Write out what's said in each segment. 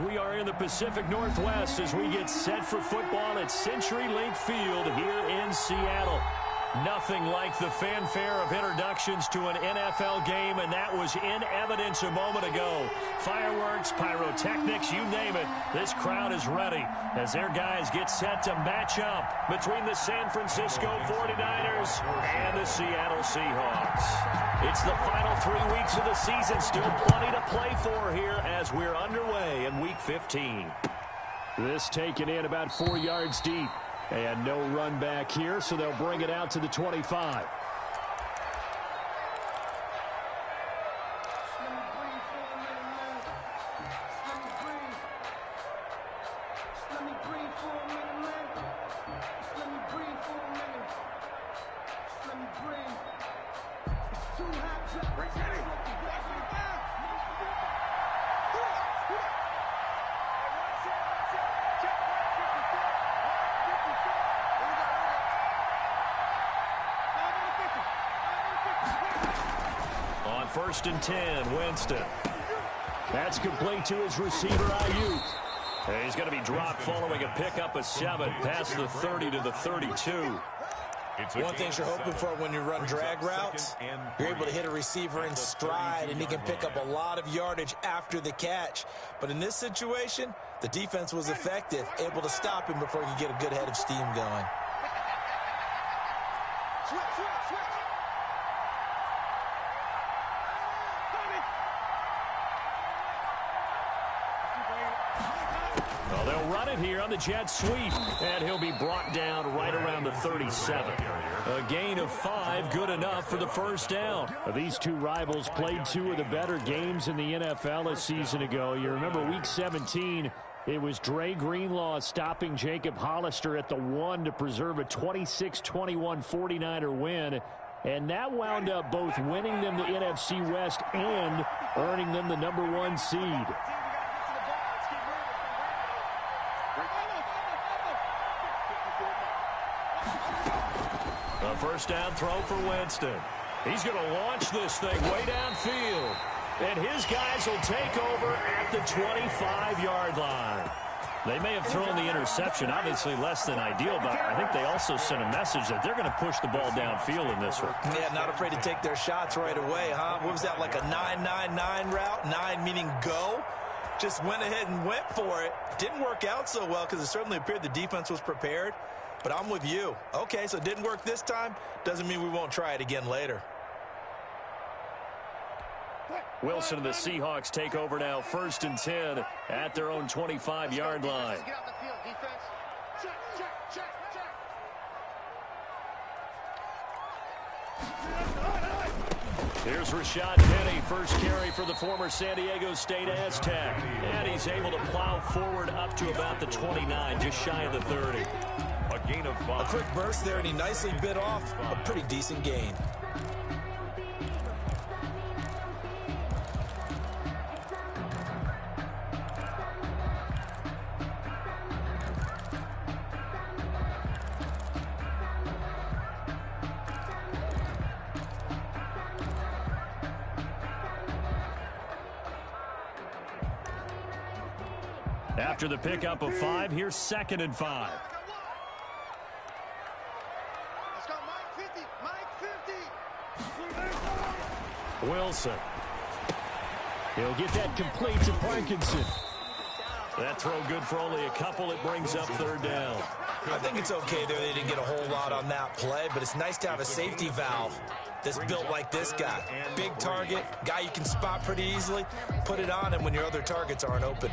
We are in the Pacific Northwest as we get set for football at CenturyLink Field here in Seattle. Nothing like the fanfare of introductions to an NFL game, and that was in evidence a moment ago. Fireworks, pyrotechnics, you name it. This crowd is ready as their guys get set to match up between the San Francisco 49ers and the Seattle Seahawks. It's the final 3 weeks of the season. Still plenty to play for here as we're underway in Week 15. This taken in about 4 yards deep. And no run back here, so they'll bring it out to the 25. First and 10, Winston. That's complete to his receiver, Ayuk. He's going to be dropped following a pickup of 7 past the 30 to the 32. One thing you're hoping for when you run drag routes, you're able to hit a receiver in stride, and he can pick up a lot of yardage after the catch. But in this situation, the defense was effective, able to stop him before he could get a good head of steam going. Here on the jet sweep, and he'll be brought down right around the 37. A gain of 5, good enough for the first down. These two rivals played 2 of the better games in the NFL a season ago. You remember Week 17, it was Dre Greenlaw stopping Jacob Hollister at the 1 to preserve a 26-21 49er win. And that wound up both winning them the NFC West and earning them the #1 seed. First down throw for Winston. He's going to launch this thing way downfield. And his guys will take over at the 25-yard line. They may have thrown the interception, obviously less than ideal, but I think they also sent a message that they're going to push the ball downfield in this one. Yeah, not afraid to take their shots right away, huh? What was that, like a 9-9-9 route? 9 meaning go? Just went ahead and went for it. Didn't work out so well because it certainly appeared the defense was prepared. But I'm with you. Okay, so it didn't work this time. Doesn't mean we won't try it again later. Wilson and the Seahawks take over now, first and 10 at their own 25-yard line. Here's Rashad Penny, first carry for the former San Diego State Aztec. And he's able to plow forward up to about the 29, just shy of the 30. A gain of 5. A quick burst there, and he nicely bit off a pretty decent gain. After the pickup of 5, here's 2nd and 5. Wilson. He'll get that complete to Parkinson. That throw good for only a couple. It brings up 3rd down. I think it's okay there. They didn't get a whole lot on that play, but it's nice to have a safety valve that's built like this guy. Big target, guy you can spot pretty easily. Put it on him when your other targets aren't open.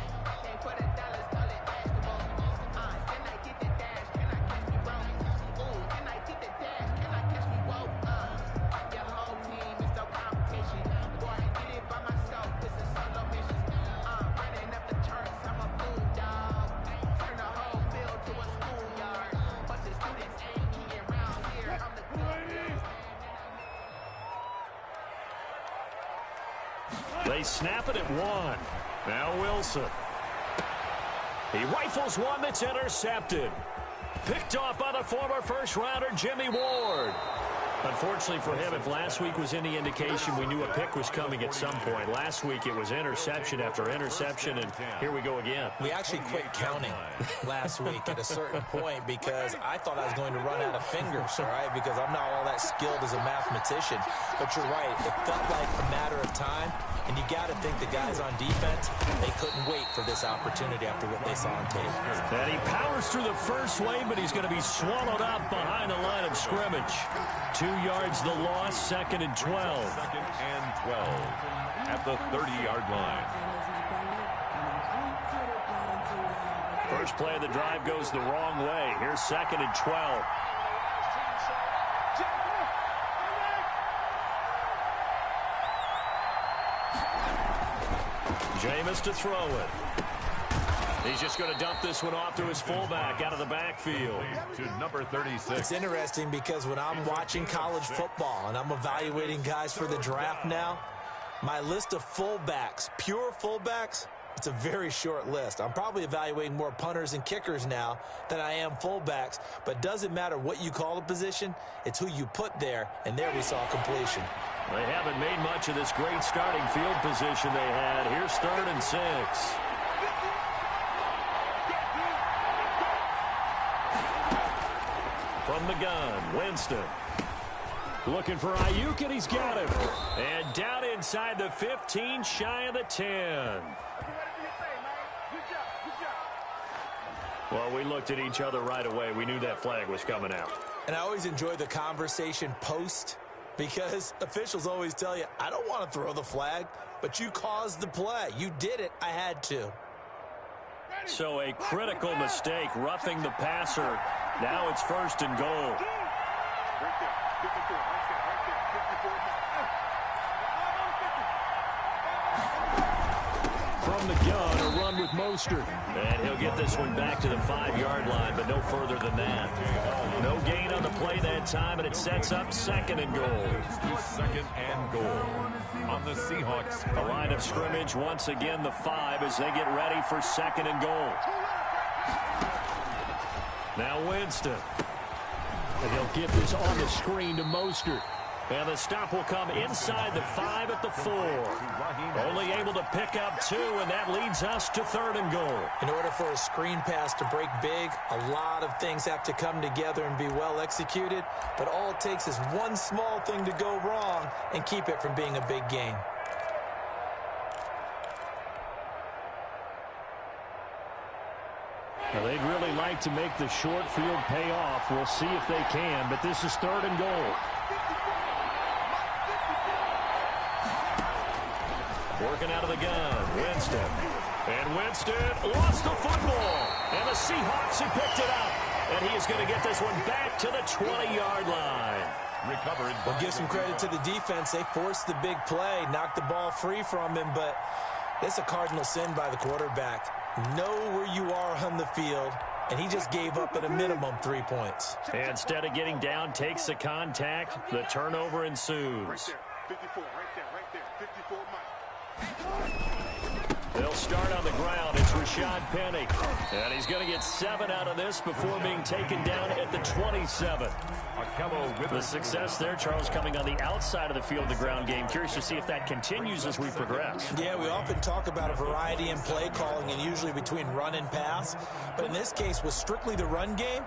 They snap it at 1. Now Wilson. He rifles one that's intercepted. Picked off by the former first-rounder Jimmy Ward. Unfortunately for him, if last week was any indication, we knew a pick was coming at some point. Last week it was interception after interception, and here we go again. We actually quit counting last week at a certain point because I thought I was going to run out of fingers, all right, because I'm not all that skilled as a mathematician. But you're right. It felt like a matter of time, and you got to think the guys on defense, they couldn't wait for this opportunity after what they saw on tape. And he powers through the first wave, but he's going to be swallowed up behind the line of scrimmage. 2 yards the loss, 2nd and 12. 2nd and 12 at the 30-yard line. First play of the drive goes the wrong way. Here's 2nd and 12. Jameis to throw it. He's just going to dump this one off to his fullback out of the backfield. To number 36. It's interesting because when I'm watching college football and I'm evaluating guys for the draft now, my list of fullbacks, pure fullbacks, it's a very short list. I'm probably evaluating more punters and kickers now than I am fullbacks, but it doesn't matter what you call the position, it's who you put there, and there we saw completion. They haven't made much of this great starting field position they had. Here's 3rd and 6. From the gun, Winston. Looking for Ayuk, and he's got him. And down inside the 15, shy of the 10. Well, we looked at each other right away. We knew that flag was coming out. And I always enjoy the conversation post because officials always tell you, I don't want to throw the flag, but you caused the play. You did it. I had to. So a critical mistake, roughing the passer. Now it's 1st and goal. From the gun, a run with Mostert. And he'll get this one back to the 5-yard line, but no further than that. No gain on the play that time, and it sets up 2nd and goal. 2nd and goal on the Seahawks. The line of scrimmage, once again, the 5 as they get ready for 2nd and goal. Now Winston. And he'll give this on the screen to Mostert. And the stop will come inside the 5 at the 4. Only able to pick up 2, and that leads us to 3rd and goal. In order for a screen pass to break big, a lot of things have to come together and be well executed. But all it takes is one small thing to go wrong and keep it from being a big gain. Well, they'd really like to make the short field pay off. We'll see if they can, but this is 3rd and goal. Working out of the gun, Winston. And Winston lost the football. And the Seahawks have picked it up. And he is going to get this one back to the 20-yard line. Recovered. We'll give some credit to the defense. They forced the big play, knocked the ball free from him, but it's a cardinal sin by the quarterback. Know where you are on the field, and he just gave up at a minimum 3 points. And instead of getting down, takes the contact. The turnover ensues. Right there, 54, right there, 54, Mike. They'll start on the ground. It's Rashad Penny. And he's going to get 7 out of this before being taken down at the 27. The success there, Charles, coming on the outside of the field, the ground game. Curious to see if that continues as we progress. Yeah, we often talk about a variety in play calling and usually between run and pass. But in this case, with strictly the run game,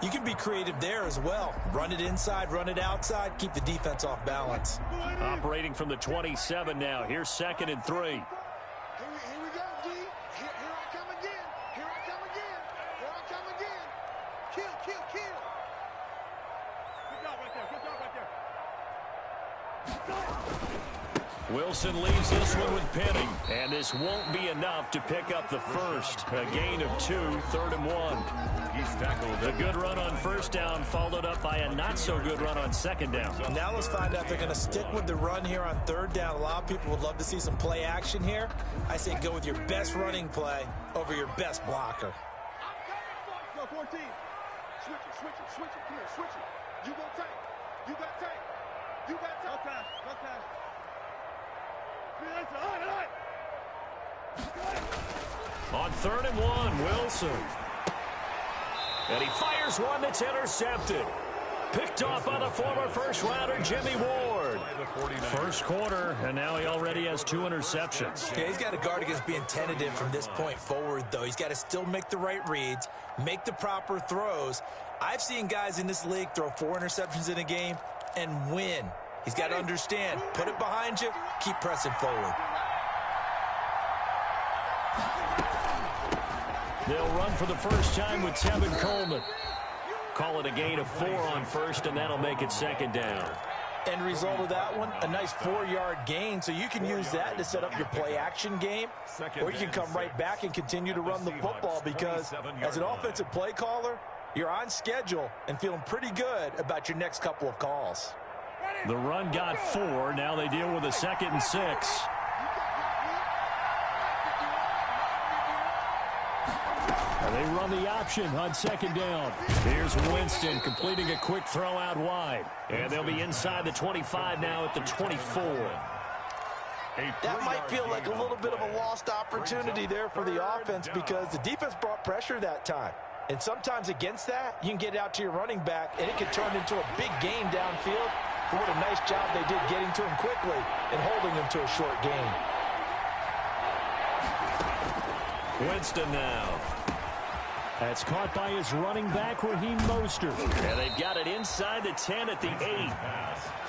you can be creative there as well. Run it inside, run it outside, keep the defense off balance. Operating from the 27 now. Here's 2nd and 3. Here we go, D. Here I come again. Here I come again. Here I come again. Kill, kill, kill. Good job right there. Good job right there. Wilson leaves this one with Penny. And this won't be enough to pick up the first. A gain of 2, 3rd and 1. He's tackled. The good run on 1st down followed up by a not-so-good run on 2nd down. Now let's find out if they're going to stick with the run here on 3rd down. A lot of people would love to see some play action here. I say go with your best running play over your best blocker. Go 14. Switch it, switch it, switch it. Come here, switch it. You go tank. You got tank. You got tank. No time. No time. On 3rd and 1, Wilson. And he fires one that's intercepted. Picked off by the former first-rounder Jimmy Ward. First quarter, and now he already has 2 interceptions. Yeah, he's got to guard against being tentative from this point forward, though. He's got to still make the right reads, make the proper throws. I've seen guys in this league throw 4 interceptions in a game and win. He's got to understand, put it behind you, keep pressing forward. They'll run for the first time with Tevin Coleman. Call it a gain of 4 on first, and that'll make it second down. End result of that one, a nice 4-yard gain, so you can use that to set up your play-action game, or you can come right back and continue to run the football because as an offensive play caller, you're on schedule and feeling pretty good about your next couple of calls. The run got 4. Now they deal with a 2nd and 6. They run the option on 2nd down. Here's Winston completing a quick throw out wide. And they'll be inside the 25 now at the 24. That might feel like a little bit of a lost opportunity there for the offense because the defense brought pressure that time. And sometimes against that, you can get out to your running back, and it can turn into a big gain downfield. But what a nice job they did getting to him quickly and holding him to a short gain. Winston now. That's caught by his running back, Raheem Mostert. And they've got it inside the 10 at the 8.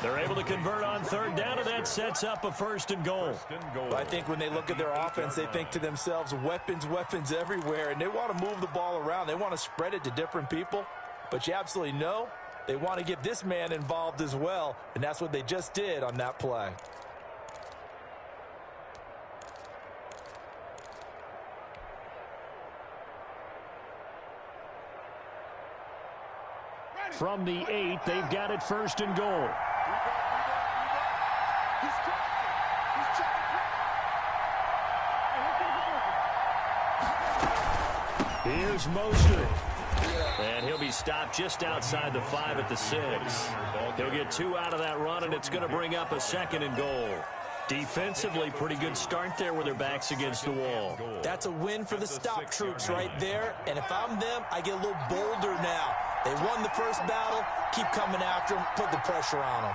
They're able to convert on 3rd down, and that sets up a 1st and goal. Well, I think when they look at their offense, they think to themselves, weapons, weapons everywhere, and they want to move the ball around. They want to spread it to different people, but you absolutely know they want to get this man involved as well, and that's what they just did on that play. From the 8, they've got it 1st and goal. Here's Mostert. And he'll be stopped just outside the 5 at the 6. He'll get 2 out of that run, and it's going to bring up a 2nd and goal. Defensively, pretty good start there with their backs against the wall. That's a win for the stop troops right there, and if I'm them, I get a little bolder now. They won the first battle, keep coming after them, put the pressure on them.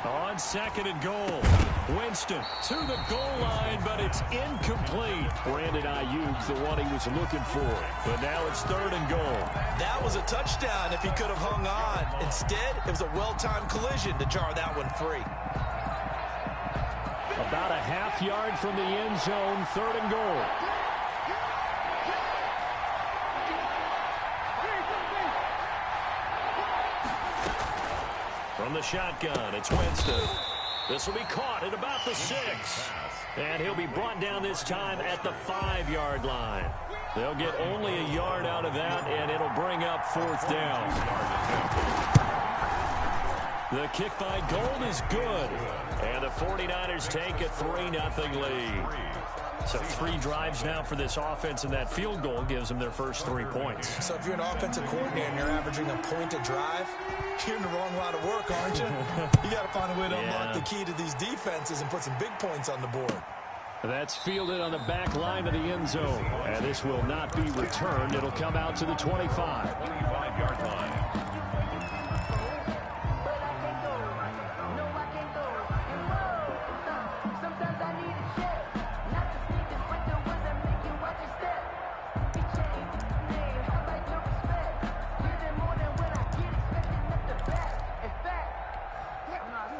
On 2nd and goal, Winston to the goal line, but it's incomplete. Brandon Ayuk's the one he was looking for. But now it's 3rd and goal. That was a touchdown if he could have hung on. Instead, it was a well-timed collision to jar that one free. About a half yard from the end zone, 3rd and goal. From the shotgun, it's Winston. This will be caught at about the 6. And he'll be brought down this time at the 5-yard line. They'll get only a yard out of that, and it'll bring up 4th down. The kick by Gold is good. And the 49ers take a 3-0 lead. So 3 drives now for this offense, and that field goal gives them their first 3 points. So if you're an offensive coordinator and you're averaging a point a drive, you're in the wrong line of work, aren't you? You got to find a way to unlock the key to these defenses and put some big points on the board. That's fielded on the back line of the end zone. And this will not be returned. It'll come out to the 25. 25-yard line.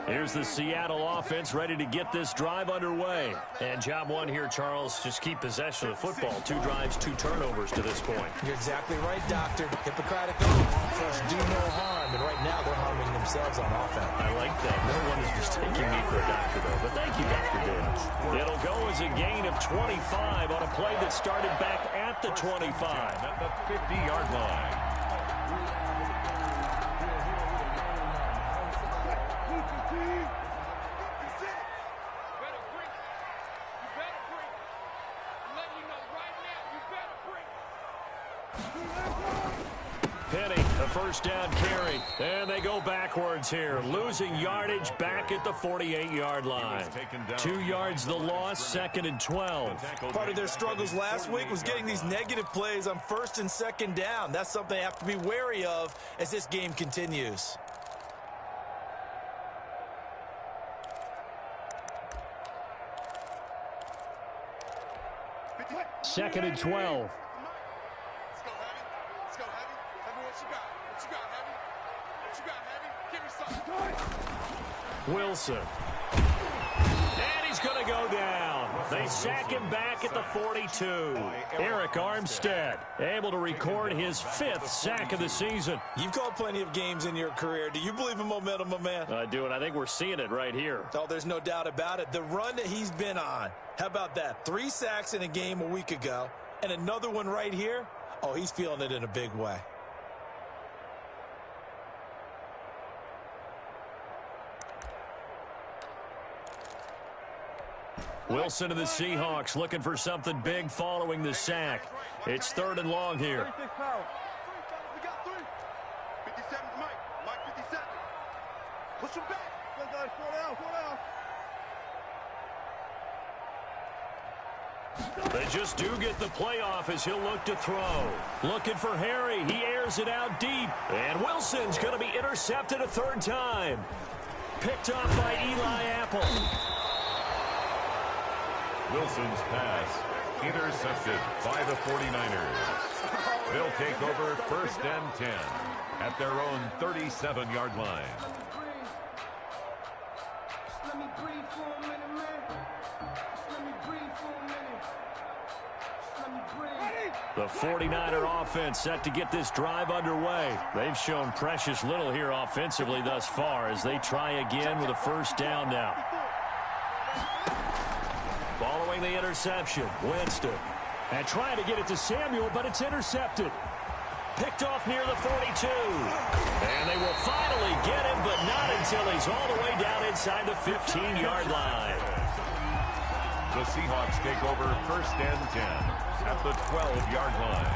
Here's the Seattle offense ready to get this drive underway. And job 1 here, Charles, just keep possession of the football. 2 drives, 2 turnovers to this point. You're exactly right, Doctor. Hippocratic oath. First, do no harm. And right now, they're harming themselves on offense. I like that. No one is mistaking me for a doctor, though. But thank you, Dr. Dibs. It'll go as a gain of 25 on a play that started back at the 25. At the 50-yard line. Penny, the first down carry. And they go backwards here, losing yardage back at the 48-yard line. 2 yards the loss, 2nd and 12. Part of their struggles last week was getting these negative plays on 1st and 2nd down. That's something they have to be wary of as this game continues. Second and 12. Let's go, Heavy. Let's go, Heavy. Tell me what you got. What you got, Heavy? What you got, Heavy? Give me something. Wilson. And he's going to go down. They sack him back at the 42. Eric Armstead able to record his 5th sack of the season. You've called plenty of games in your career. Do you believe in momentum, my man? I do, and I think we're seeing it right here. Oh, there's no doubt about it. The run that he's been on. How about that? 3 sacks in a game a week ago, and another one right here. Oh, he's feeling it in a big way. Wilson of the Seahawks looking for something big following the sack. It's 3rd and long here. We got 3. 57's Mike. Mike 57. Push him back. They just do get the playoff as he'll look to throw. Looking for Harry. He airs it out deep. And Wilson's going to be intercepted a 3rd time. Picked off by Eli Apple. Wilson's pass intercepted by the 49ers. They'll take over 1st and 10 at their own 37-yard line. Let me breathe for a minute, man. Let me breathe for a minute. Let me breathe. The 49er offense set to get this drive underway. They've shown precious little here offensively thus far as they try again with a 1st down now. Following the interception, Winston. And trying to get it to Samuel, but it's intercepted. Picked off near the 42. And they will finally get him, but not until he's all the way down inside the 15-yard line. The Seahawks take over 1st and 10 at the 12-yard line.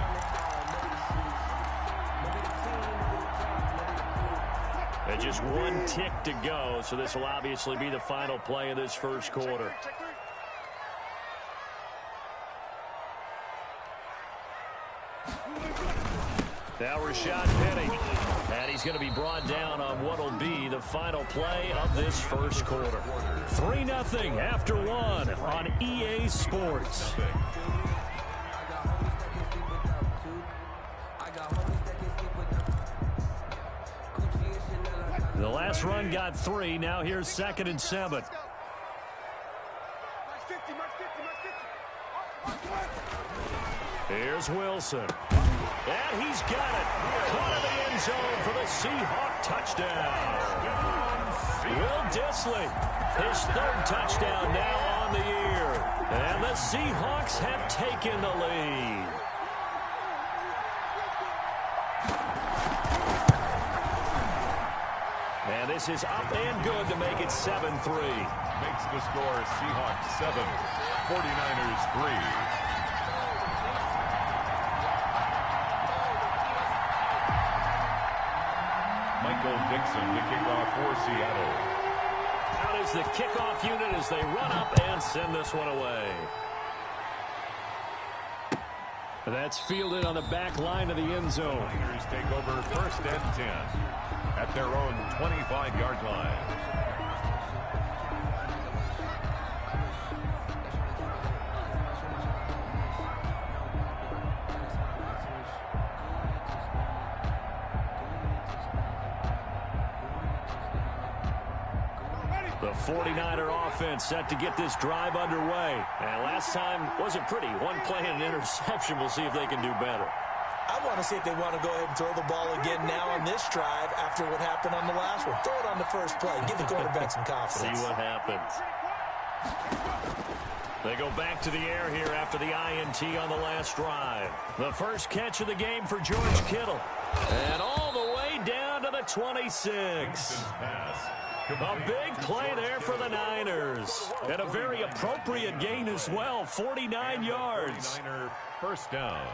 And just 1 tick to go, so this will obviously be the final play of this 1st quarter. Now Rashad Penny. And he's going to be brought down on what will be the final play of this 1st quarter. 3-0 after 1 on EA Sports. The last run got 3. Now here's 2nd and 7. Here's Wilson. And he's got it. Caught in the end zone for the Seahawk touchdown. Will Dissly, his 3rd touchdown now on the year. And the Seahawks have taken the lead. And this is up and good to make it 7-3. Makes the score Seahawks 7, 49ers 3. Michael Dixon to kick off for Seattle. Out is the kickoff unit as they run up and send this one away. That's fielded on the back line of the end zone. Niners take over 1st and 10 at their own 25-yard line. The 49er offense set to get this drive underway. And last time wasn't pretty. 1 play and an interception. We'll see if they can do better. I want to see if they want to go ahead and throw the ball again now on this drive after what happened on the last one. Throw it on the first play. Give the quarterback some confidence. See what happens. They go back to the air here after the INT on the last drive. The first catch of the game for George Kittle. And all the way down to the 26. A big play there for the Niners. And a very appropriate gain as well, 49 yards. 49er first down.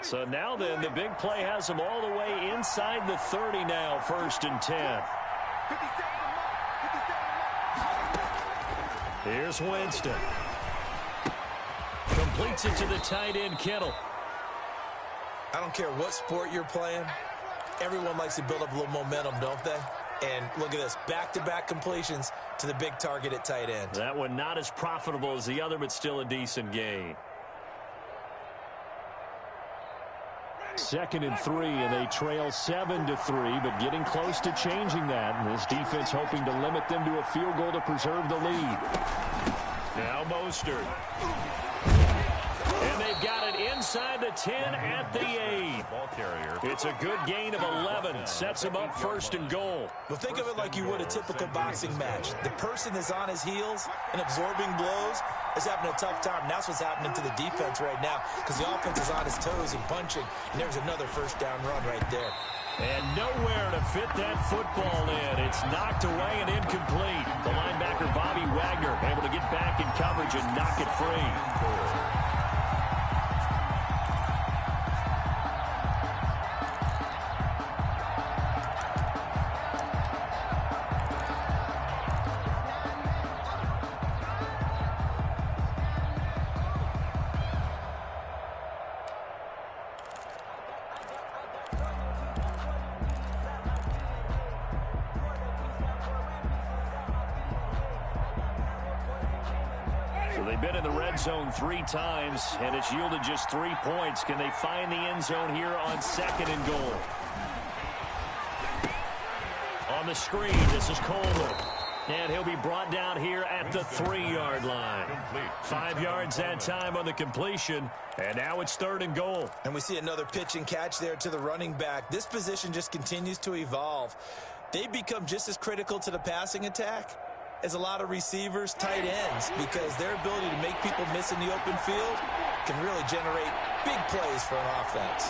So now then, the big play has them all the way inside the 30 now, 1st and 10. Here's Winston. Completes it to the tight end, Kittle. I don't care what sport you're playing. Everyone likes to build up a little momentum, don't they? And look at this, back-to-back completions to the big target at tight end. That one not as profitable as the other, but still a decent gain. 2nd and 3, and they trail 7-3, but getting close to changing that. And this defense hoping to limit them to a field goal to preserve the lead. Now Mostert. And they've got it inside the 10 at the 8. Ball carrier. It's a good gain of 11. Sets them up 1st and goal. Well, think of it like you would a typical boxing match. The person is on his heels and absorbing blows is having a tough time. And that's what's happening to the defense right now because the offense is on his toes and punching. And there's another 1st down run right there. And nowhere to fit that football in. It's knocked away and incomplete. The linebacker, Bobby Wagner, able to get back in coverage and knock it free. They've been in the red zone 3 times, and it's yielded just 3 points. Can they find the end zone here on 2nd and goal? On the screen, this is Coleman. And he'll be brought down here at the 3-yard line. 5 yards that time on the completion, and now it's 3rd and goal. And we see another pitch and catch there to the running back. This position just continues to evolve. They become just as critical to the passing attack as a lot of receivers, tight ends, because their ability to make people miss in the open field can really generate big plays for an offense.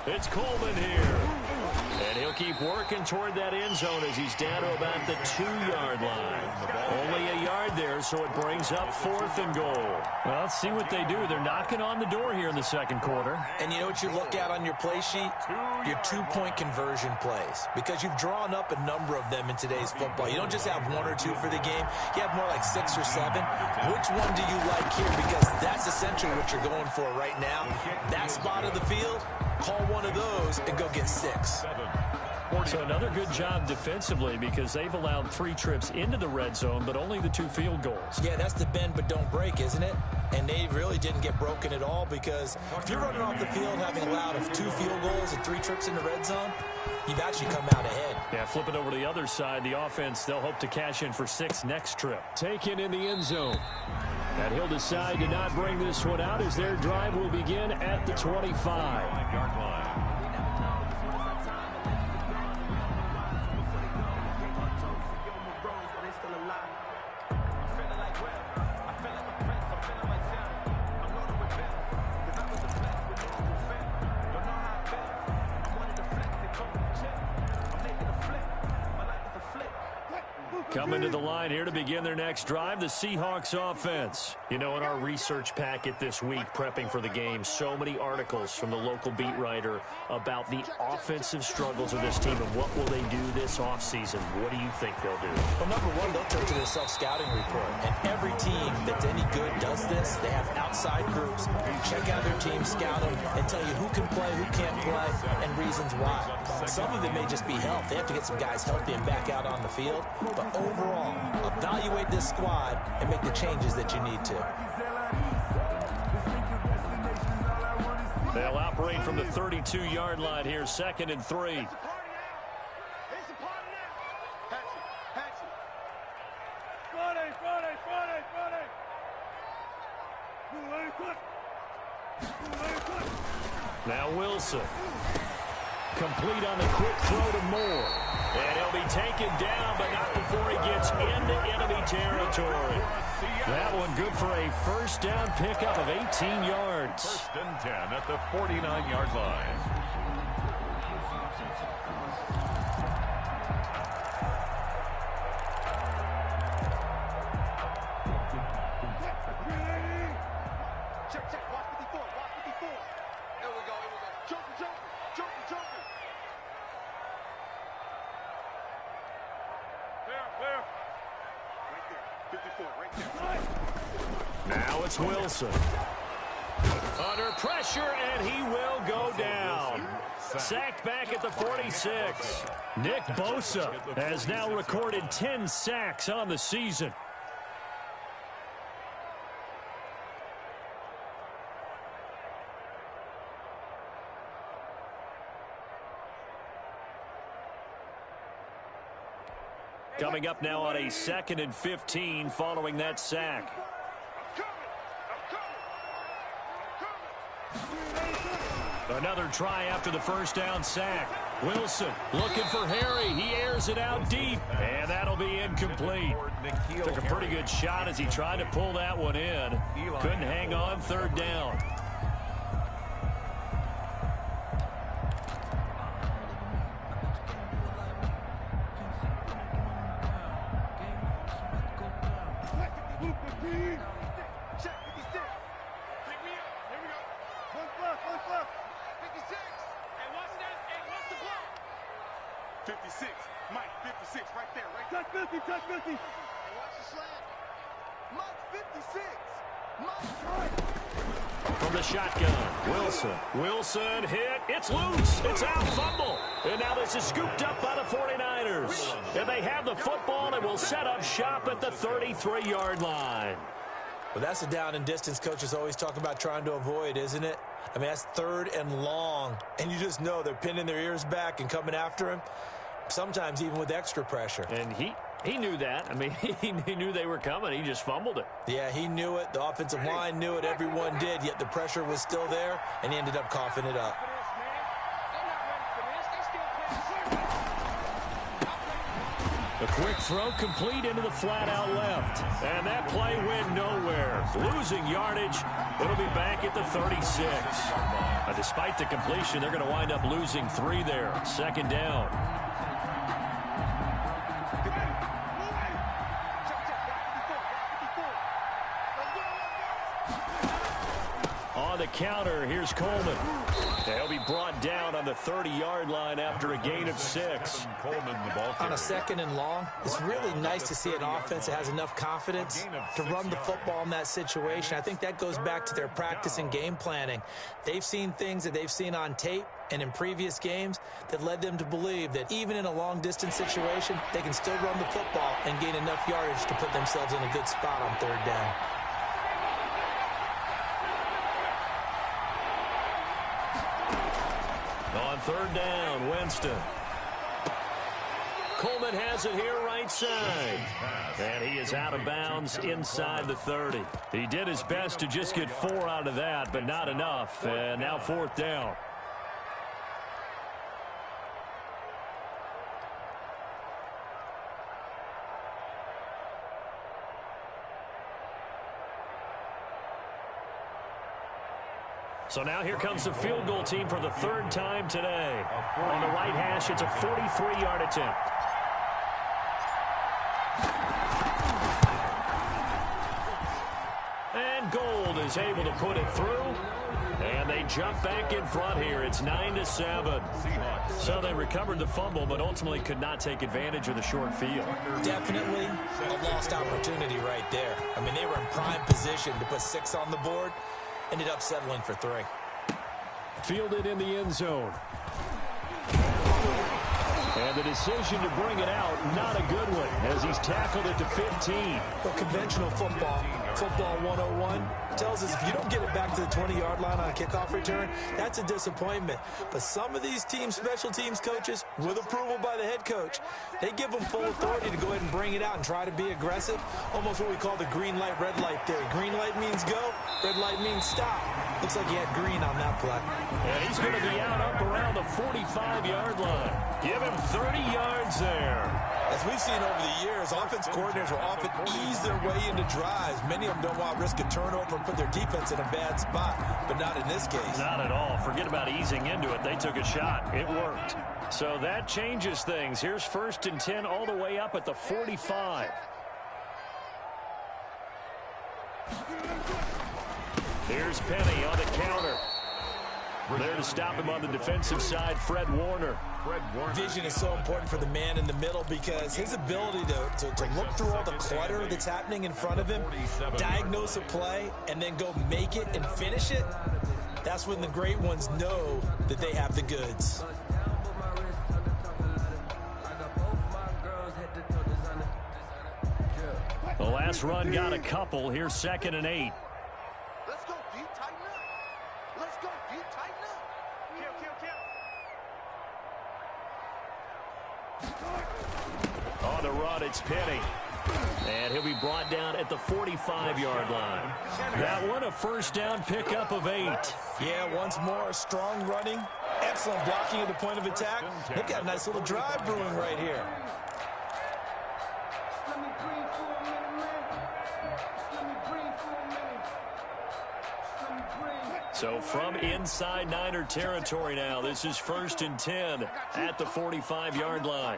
It's Coleman here. And he'll keep working toward that end zone as he's down to about the 2-yard line. Only a yard there, so it brings up 4th and goal. Well, let's see what they do. They're knocking on the door here in the 2nd quarter. And you know what you look at on your play sheet? Your 2-point conversion plays. Because you've drawn up a number of them in today's football. You don't just have 1 or 2 for the game. You have more like 6 or 7. Which one do you like here? Because that's essentially what you're going for right now. That spot of the field, call one of those and go get 6. So another good job defensively because they've allowed 3 trips into the red zone, but only the 2 field goals. Yeah, that's the bend but don't break, isn't it? And they really didn't get broken at all because if you're running off the field having allowed 2 field goals and 3 trips in the red zone, you've actually come out ahead. Yeah, flip it over to the other side. The offense, they'll hope to cash in for 6 next trip. Taken in the end zone. And he'll decide to not bring this one out as their drive will begin at the 25-yard line. Coming to the line here to begin their next drive, the Seahawks offense. You know, in our research packet this week, prepping for the game, so many articles from the local beat writer about the offensive struggles of this team and what will they do this offseason. What do you think they'll do? Well, number one, they'll turn to their self-scouting report. And every team that's any good does this. They have outside groups. Check out their team, scout them, and tell you who can play, who can't play, and reasons why. Some of it may just be health. They have to get some guys healthy and back out on the field. But overall, evaluate this squad and make the changes that you need to. They'll operate from the 32-yard line here, 2nd and 3. Now Wilson. Complete on the quick throw to Moore. And he'll be taken down, but not before he gets into enemy territory. That one good for a first down pickup of 18 yards. 1st and 10 at the 49-yard line. Now it's Wilson. Under pressure, and he will go down. Sacked back at the 46. Nick Bosa has now recorded 10 sacks on the season. Coming up now on a 2nd and 15 following that sack. Another try after the first down sack. Wilson looking for Harry. He airs it out deep, and that'll be incomplete. Took a pretty good shot as he tried to pull that one in. Couldn't hang on 3rd down. From the shotgun, Wilson hit. It's loose. It's out, fumble. And now this is scooped up by the 49ers. And they have the football and will set up shop at the 33-yard line. Well, that's a down and distance coaches always talk about trying to avoid, isn't it? I mean, that's 3rd and long. And you just know they're pinning their ears back and coming after him, sometimes even with extra pressure. And he knew that. I mean, he knew they were coming. He just fumbled it. Yeah, he knew it. The offensive line knew it. Everyone did, yet the pressure was still there, and he ended up coughing it up. A quick throw complete into the flat out left. And that play went nowhere. Losing yardage. It'll be back at the 36. Despite the completion, they're going to wind up losing 3 there. 2nd down. On the counter, here's Coleman. They'll be brought down on the 30-yard line after a gain of 6. On a 2nd and long, it's really nice to see an offense that has enough confidence to run the football in that situation. I think that goes back to their practice and game planning. They've seen things that they've seen on tape and in previous games that led them to believe that even in a long-distance situation, they can still run the football and gain enough yardage to put themselves in a good spot on 3rd down. On 3rd down, Winston. Coleman has it here right side. And he is out of bounds inside the 30. He did his best to just get 4 out of that, but not enough. And now 4th down. So now here comes the field goal team for the 3rd time today. On the right hash, it's a 43-yard attempt. And Gold is able to put it through. And they jump back in front here. It's 9-7. So they recovered the fumble, but ultimately could not take advantage of the short field. Definitely a lost opportunity right there. I mean, they were in prime position to put 6 on the board. Ended up settling for 3. Fielded in the end zone. And the decision to bring it out, not a good one, as he's tackled it to 15. Well, conventional football 101, tells us if you don't get it back to the 20-yard line on a kickoff return, that's a disappointment. But some of these teams, special teams coaches, with approval by the head coach, they give them full authority to go ahead and bring it out and try to be aggressive. Almost what we call the green light, red light theory. Green light means go, red light means stop. Looks like he had green on that play. And he's going to be out up around the 45-yard line. Give him 30 yards there. As we've seen over the years, offense coordinators will often ease their way into drives. Many of them don't want to risk a turnover and put their defense in a bad spot, but not in this case. Not at all. Forget about easing into it. They took a shot. It worked. So that changes things. Here's 1st and 10 all the way up at the 45. Here's Penny on the counter. There to stop him on the defensive side, Fred Warner. Vision is so important for the man in the middle because his ability to look through all the clutter that's happening in front of him, diagnose a play, and then go make it and finish it, that's when the great ones know that they have the goods. The last run got a couple. Here's 2nd and 8. Let's go, D. Tighten up. Let's go, D. Tighten up. Kill. On the run, it's Penny. And he'll be brought down at the 45-yard line. That one, a first down pickup of 8. Yeah, once more, strong running, excellent blocking at the point of attack. They've got a nice little drive brewing right here. So from inside Niner territory now, this is 1st and 10 at the 45-yard line.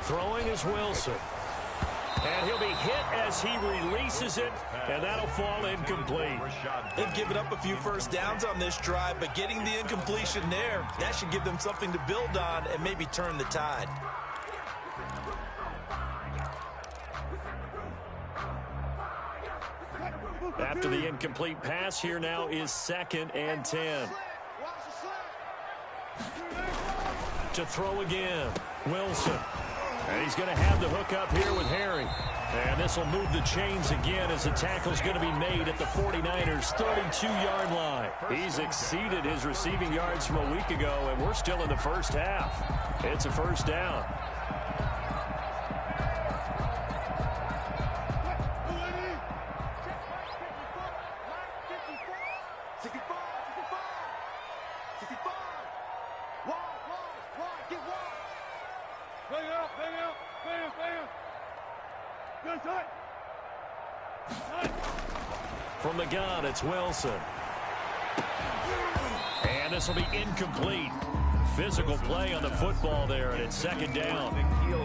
Throwing is Wilson. And he'll be hit as he releases it, and that'll fall incomplete. They've given up a few first downs on this drive, but getting the incompletion there, that should give them something to build on and maybe turn the tide. After the incomplete pass, here now is 2nd and 10. To throw again, Wilson. And he's going to have the hook up here with Harry. And this will move the chains again as the tackle's going to be made at the 49ers' 32-yard line. He's exceeded his receiving yards from a week ago, and we're still in the first half. It's a first down. From the gun, it's Wilson. And this will be incomplete. Physical play on the football there, and it's 2nd down.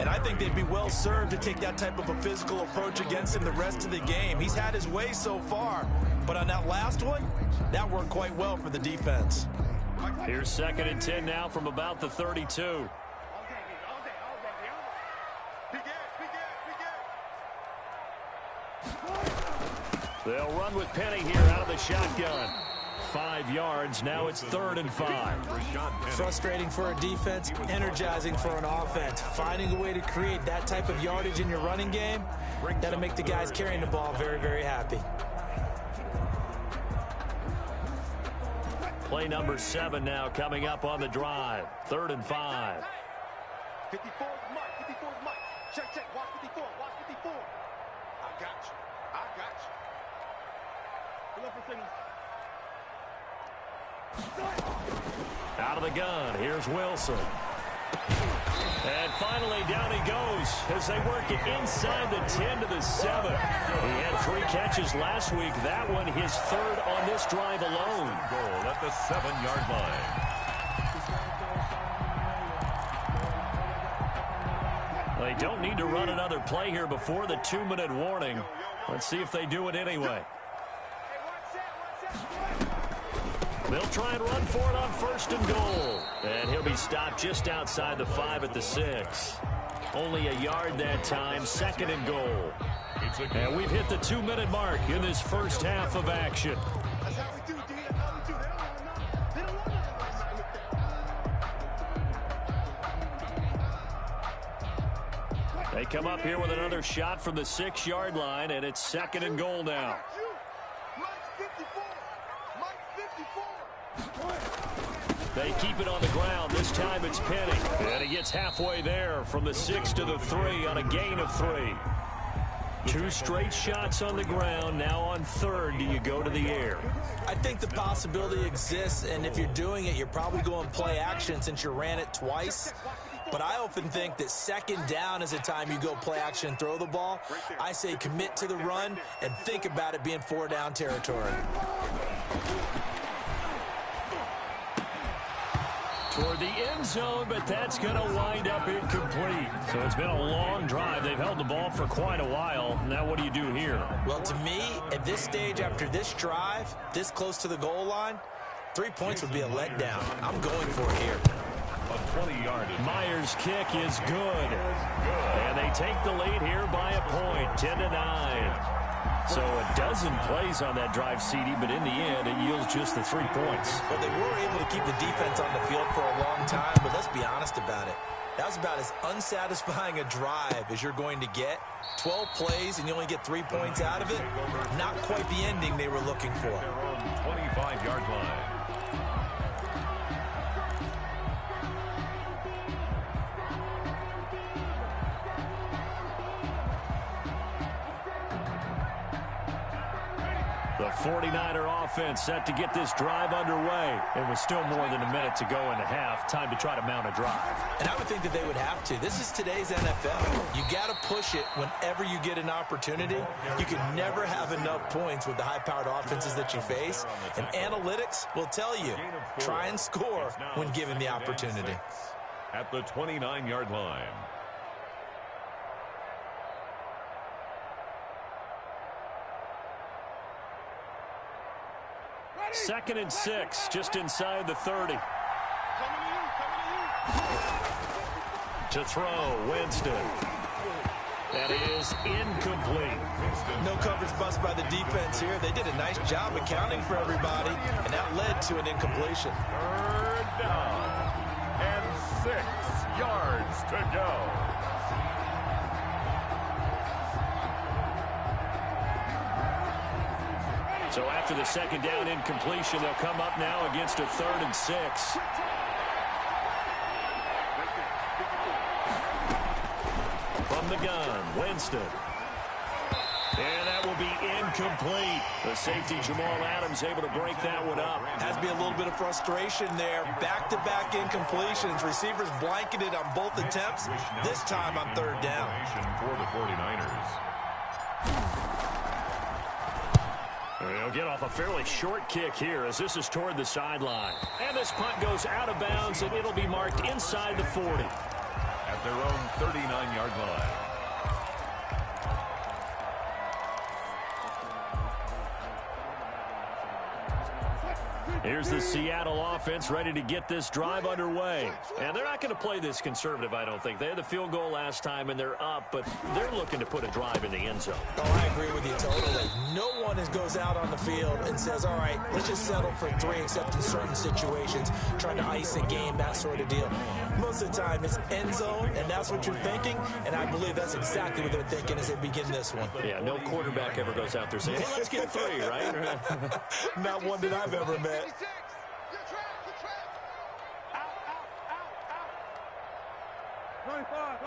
And I think they'd be well served to take that type of a physical approach against him the rest of the game. He's had his way so far, but on that last one, that worked quite well for the defense. Here's 2nd and 10 now from about the 32. They'll run with Penny here out of the shotgun. 5 yards. Now it's 3rd and 5. Frustrating for a defense, energizing for an offense. Finding a way to create that type of yardage in your running game, that'll make the guys carrying the ball very, very happy. Play number 7 now coming up on the drive. 3rd and 5. 54 Mike. 54 Mike. Check. Watch 54. Watch 54. I got you. Out of the gun, here's Wilson. And finally, down he goes as they work it inside the 10 to the 7. He had 3 catches last week. That one his 3rd on this drive alone. Goal at the 7-yard line. They don't need to run another play here before the 2-minute warning. Let's see if they do it anyway. They'll try and run for it on 1st and goal. And he'll be stopped just outside the 5 at the 6. Only a yard that time, 2nd and goal. And we've hit the 2-minute mark in this first half of action. That's how we do, D. That's how we do. They don't want nothing. They come up here with another shot from the 6-yard line, and it's 2nd and goal now. They keep it on the ground. This time it's Penny. And he gets halfway there from the 6 to the 3 on a gain of 3. 2 straight shots on the ground. Now on 3rd, do you go to the air? I think the possibility exists, and if you're doing it, you're probably going play action since you ran it twice. But I often think that 2nd down is a time you go play action and throw the ball. I say commit to the run and think about it being 4-down territory. toward the end zone, but that's going to wind up incomplete. So it's been a long drive. They've held the ball for quite a while. Now what do you do here? Well, to me, at this stage, after this drive, this close to the goal line, 3 points would be a letdown. I'm going for it here. A 20-yard. Myers' kick is good. And they take the lead here by a point, 10-9. So a dozen plays on that drive, CD, but in the end, it yields just the 3 points. Well, they were able to keep the defense on the field for a long time, but let's be honest about it. That was about as unsatisfying a drive as you're going to get. 12 plays, and you only get 3 points out of it. Not quite the ending they were looking for. Their own 25-yard line. The 49er offense set to get this drive underway. It was still more than a minute to go in the half. Time to try to mount a drive. And I would think that they would have to. This is today's NFL. You got to push it whenever you get an opportunity. You can never have enough points with the high-powered offenses that you face. And analytics will tell you, try and score when given the opportunity. At the 29-yard line. Second and 6, just inside the 30. To throw, Winston. That is incomplete. No coverage bust by the defense here. They did a nice job accounting for everybody, and that led to an incompletion. Third down. And 6 yards to go. So after the second down incompletion, they'll come up now against a 3rd and 6. From the gun, Winston. And that will be incomplete. The safety, Jamal Adams, able to break that one up. Has to be a little bit of frustration there. Back-to-back incompletions. Receivers blanketed on both attempts, this time on 3rd down. For the 49ers. They'll get off a fairly short kick here as this is toward the sideline. And this punt goes out of bounds, and it'll be marked inside the 40. At their own 39-yard line. Here's the Seattle offense ready to get this drive underway. And they're not going to play this conservative, I don't think. They had the field goal last time, and they're up, but they're looking to put a drive in the end zone. Oh, I agree with you totally. No one goes out on the field and says, all right, let's just settle for 3, except in certain situations, trying to ice a game, that sort of deal. Most of the time, it's end zone, and that's what you're thinking, and I believe that's exactly what they're thinking as they begin this one. Yeah, no quarterback ever goes out there saying, hey, let's get 3, right? Not one that I've ever met. Good trap. Out. 25.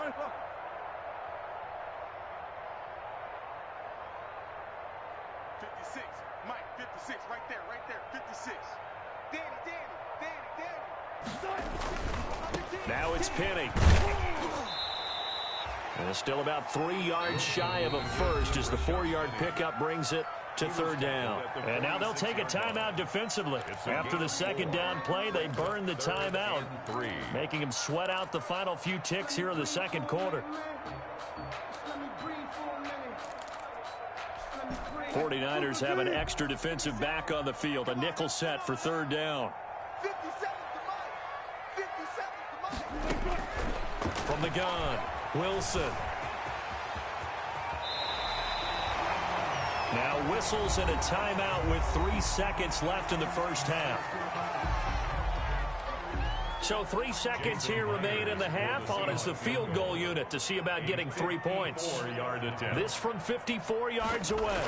56. Mike, 56. Right there. 56. Danny. Now it's Penny. And it's still about 3 yards shy of a first as the 4-yard pickup brings it to 3rd down. And now they'll take a timeout defensively. After the second down play, they burn the timeout, making them sweat out the final few ticks here in the second quarter. 49ers have an extra defensive back on the field, a nickel set for 3rd down. 57 to Mike. From the gun, Wilson. Now whistles and a timeout with 3 seconds left in the first half. So 3 seconds here remain in the half. On is the field goal unit to see about getting 3 points. 4-yard attempt. This from 54 yards away.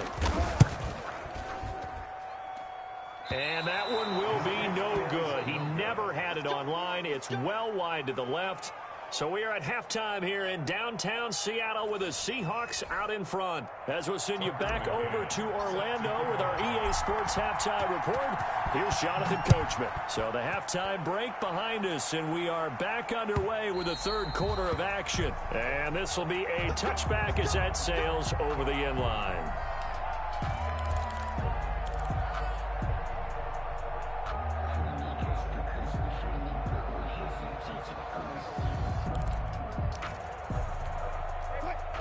And that one will be no good. He never had it on line. It's well wide to the left. So we are at halftime here in downtown Seattle with the Seahawks out in front. As we'll send you back over to Orlando with our EA Sports Halftime Report, here's Jonathan Coachman. So the halftime break behind us, and we are back underway with the 3rd quarter of action. And this will be a touchback as that sails over the end line.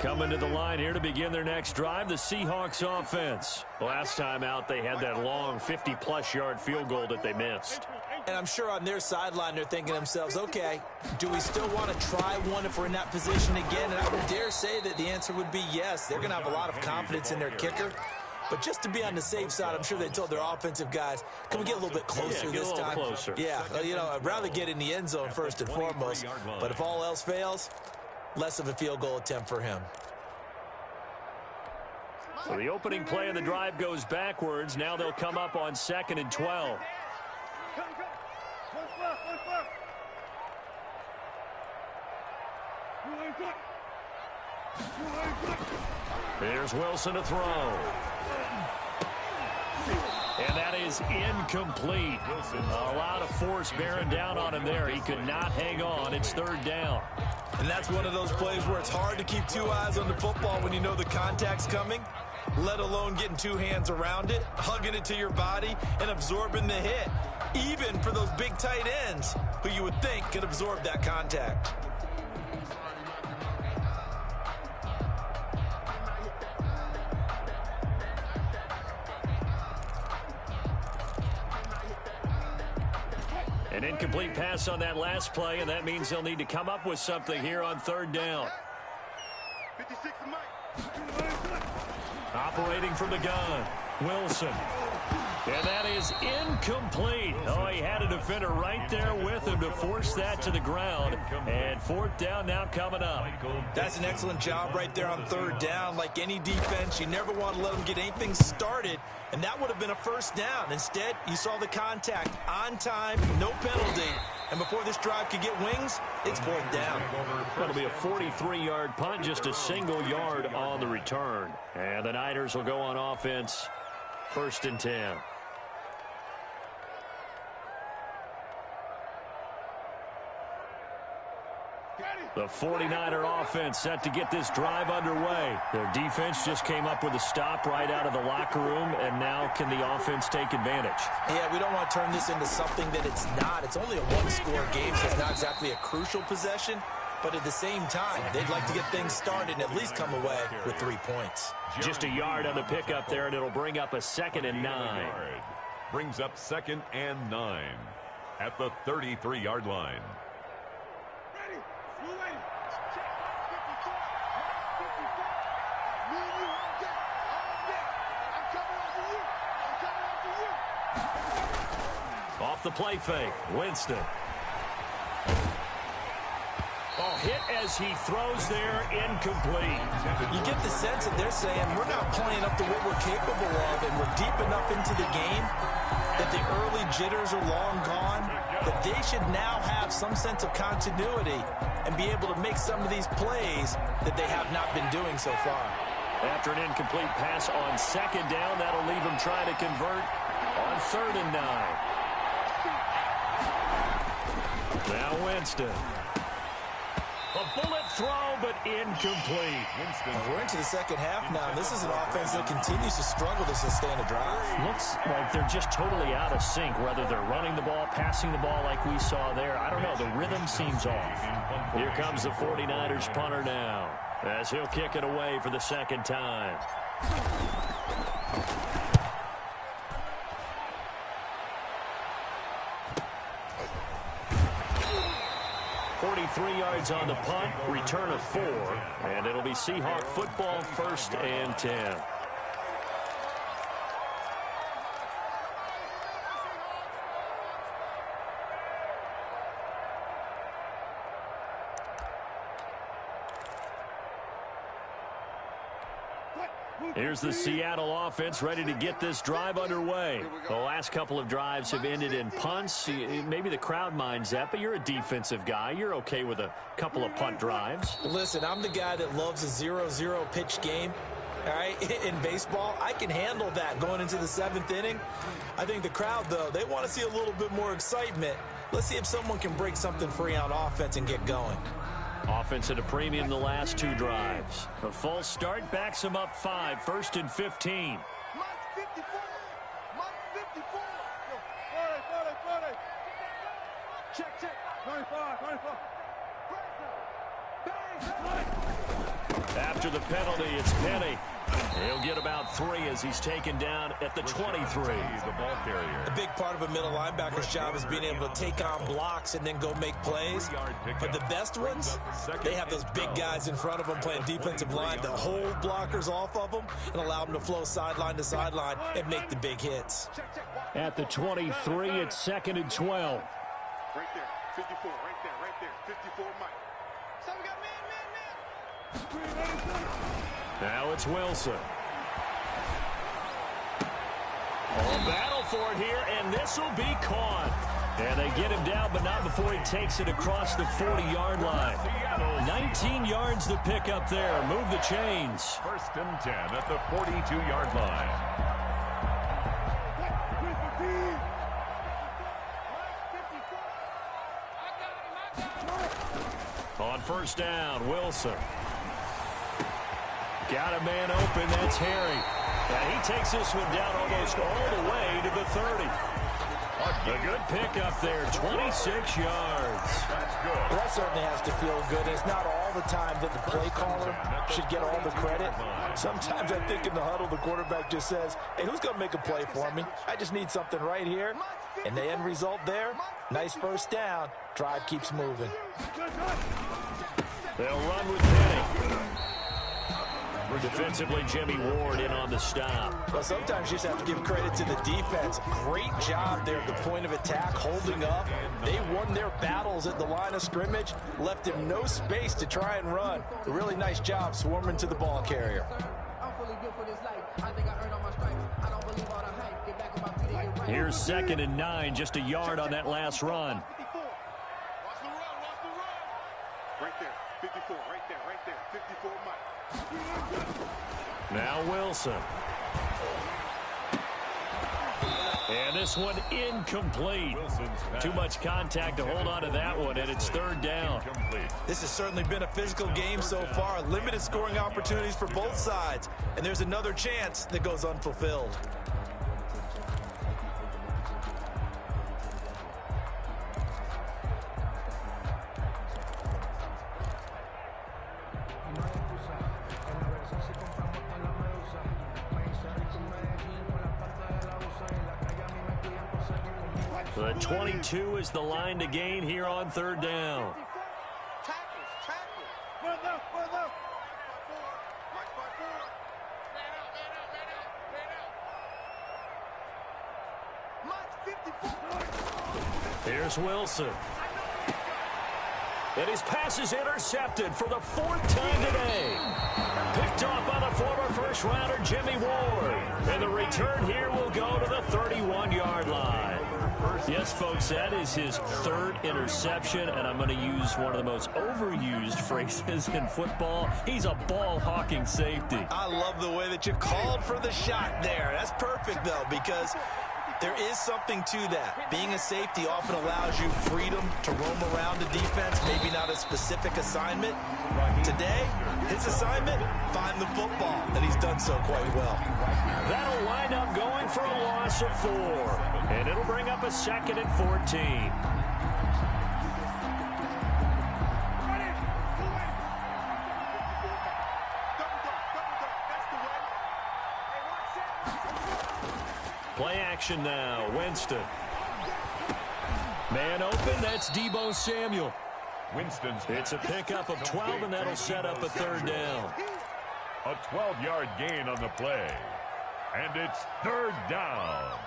Coming to the line here to begin their next drive, the Seahawks offense. Last time out, they had that long 50-plus yard field goal that they missed. And I'm sure on their sideline they're thinking to themselves, okay, do we still want to try one if we're in that position again? And I would dare say that the answer would be yes. They're going to have a lot of confidence in their kicker. But just to be on the safe side, I'm sure they told their offensive guys, can we get a little bit closer this time? Closer. Yeah, you know, I'd rather get in the end zone first and foremost. But if all else fails, less of a field goal attempt for him. So the opening play of the drive goes backwards. Now they'll come up on 2nd and 12. Here's Wilson to throw. And that is incomplete. A lot of force bearing down on him there. He could not hang on. It's 3rd down. And that's one of those plays where it's hard to keep two eyes on the football when you know the contact's coming, let alone getting two hands around it, hugging it to your body, and absorbing the hit, even for those big tight ends who you would think could absorb that contact. An incomplete pass on that last play, and that means they'll need to come up with something here on 3rd down. Operating from the gun, Wilson. And that is incomplete. Oh, he had a defender right there with him to force that to the ground. And 4th down now coming up. That's an excellent job right there on 3rd down. Like any defense, you never want to let them get anything started. And that would have been a 1st down. Instead, you saw the contact on time, no penalty. And before this drive could get wings, it's 4th down. That'll be a 43-yard punt, just a single yard on the return. And the Niners will go on offense, 1st and 10. The 49er offense set to get this drive underway. Their defense just came up with a stop right out of the locker room, and now can the offense take advantage? Yeah, we don't want to turn this into something that it's not. It's only a one-score game, so it's not exactly a crucial possession. But at the same time, they'd like to get things started and at least come away with 3 points. Just a yard on the pickup there, and it'll bring up a 2nd and 9. Brings up 2nd and 9 at the 33-yard line. Off the play fake, Winston. Oh, hit as he throws there, incomplete. You get the sense that they're saying we're not playing up to what we're capable of, and we're deep enough into the game that the early jitters are long gone, that they should now have some sense of continuity and be able to make some of these plays that they have not been doing so far. After an incomplete pass on 2nd down, that'll leave them trying to convert on 3rd and 9. Now Winston. A bullet throw, but incomplete. We're into the 2nd half now. This is an offense that continues to struggle to sustain a drive. Looks like they're just totally out of sync, whether they're running the ball, passing the ball like we saw there. I don't know. The rhythm seems off. Here comes the 49ers punter now, as he'll kick it away for the 2nd time. 43 yards on the punt, return of 4, and it'll be Seahawk football, 1st and 10. Here's the Seattle offense ready to get this drive underway. The last couple of drives have ended in punts. Maybe the crowd minds that, but you're a defensive guy. You're okay with a couple of punt drives. Listen, I'm the guy that loves a 0-0 pitch game. All right, in baseball, I can handle that going into the 7th inning. I think the crowd, though, they want to see a little bit more excitement. Let's see if someone can break something free on offense and get going. Offense at a premium the last 2 drives. A false start backs them up 5, 1st and 15. Mike 54. Mike 54. Check. 25. Bang. After the penalty, it's Penny. He'll get about 3 as he's taken down at the 23. The ball carrier. A big part of a middle linebacker's job is being able to take on blocks and then go make plays. But the best ones, they have those big guys in front of them playing defensive line to hold blockers off of them and allow them to flow sideline to sideline and make the big hits. At the 23, it's 2nd and 12. Right there, 54, right there, 54, Mike. So we got man. Now it's Wilson. Oh, battle for it here, and this will be caught. And they get him down, but not before he takes it across the 40-yard line. 19 yards to pick up there. Move the chains. 1st and 10 at the 42-yard line. On 1st down, Wilson. Got a man open, that's Harry. And he takes this one down almost all the way to the 30. A good pickup there, 26 yards. That's good. Well, that certainly has to feel good. It's not all the time that the play caller should get all the credit. Sometimes I think in the huddle, the quarterback just says, hey, who's going to make a play for me? I just need something right here. And the end result there, nice 1st down. Drive keeps moving. They'll run with Penny. Defensively, Jimmy Ward in on the stop. Well, sometimes you just have to give credit to the defense. Great job there at the point of attack, holding up. They won their battles at the line of scrimmage, left him no space to try and run. A really nice job swarming to the ball carrier. Here's 2nd and 9, just a yard on that last run. Watch the run. Right there, 54, right there, 54, Mike. Now Wilson. And this one incomplete. Too much contact to hold on to that one, and it's 3rd down. This has certainly been a physical game so far. Limited scoring opportunities for both sides. And there's another chance that goes unfulfilled. The 22 is the line to gain here on 3rd down. Tackles. Run up. March by 4. Man out. March 54. Here's Wilson. And his pass is intercepted for the 4th time today. Picked off by the former first-rounder Jimmy Ward. And the return here will go to the 31-yard line. Yes, folks, that is his 3rd interception, and I'm going to use one of the most overused phrases in football. He's a ball-hawking safety. I love the way that you called for the shot there. That's perfect, though, because there is something to that. Being a safety often allows you freedom to roam around the defense, maybe not a specific assignment. Today, his assignment, find the football, and he's done so quite well. That'll wind up going for a loss of 4, and it'll bring up a 2nd and 14. Play action now, Winston. Man open, that's Deebo Samuel. Winston's It's a pickup of 12, and that'll set up a 3rd down. A 12-yard gain on the play. And it's 3rd down.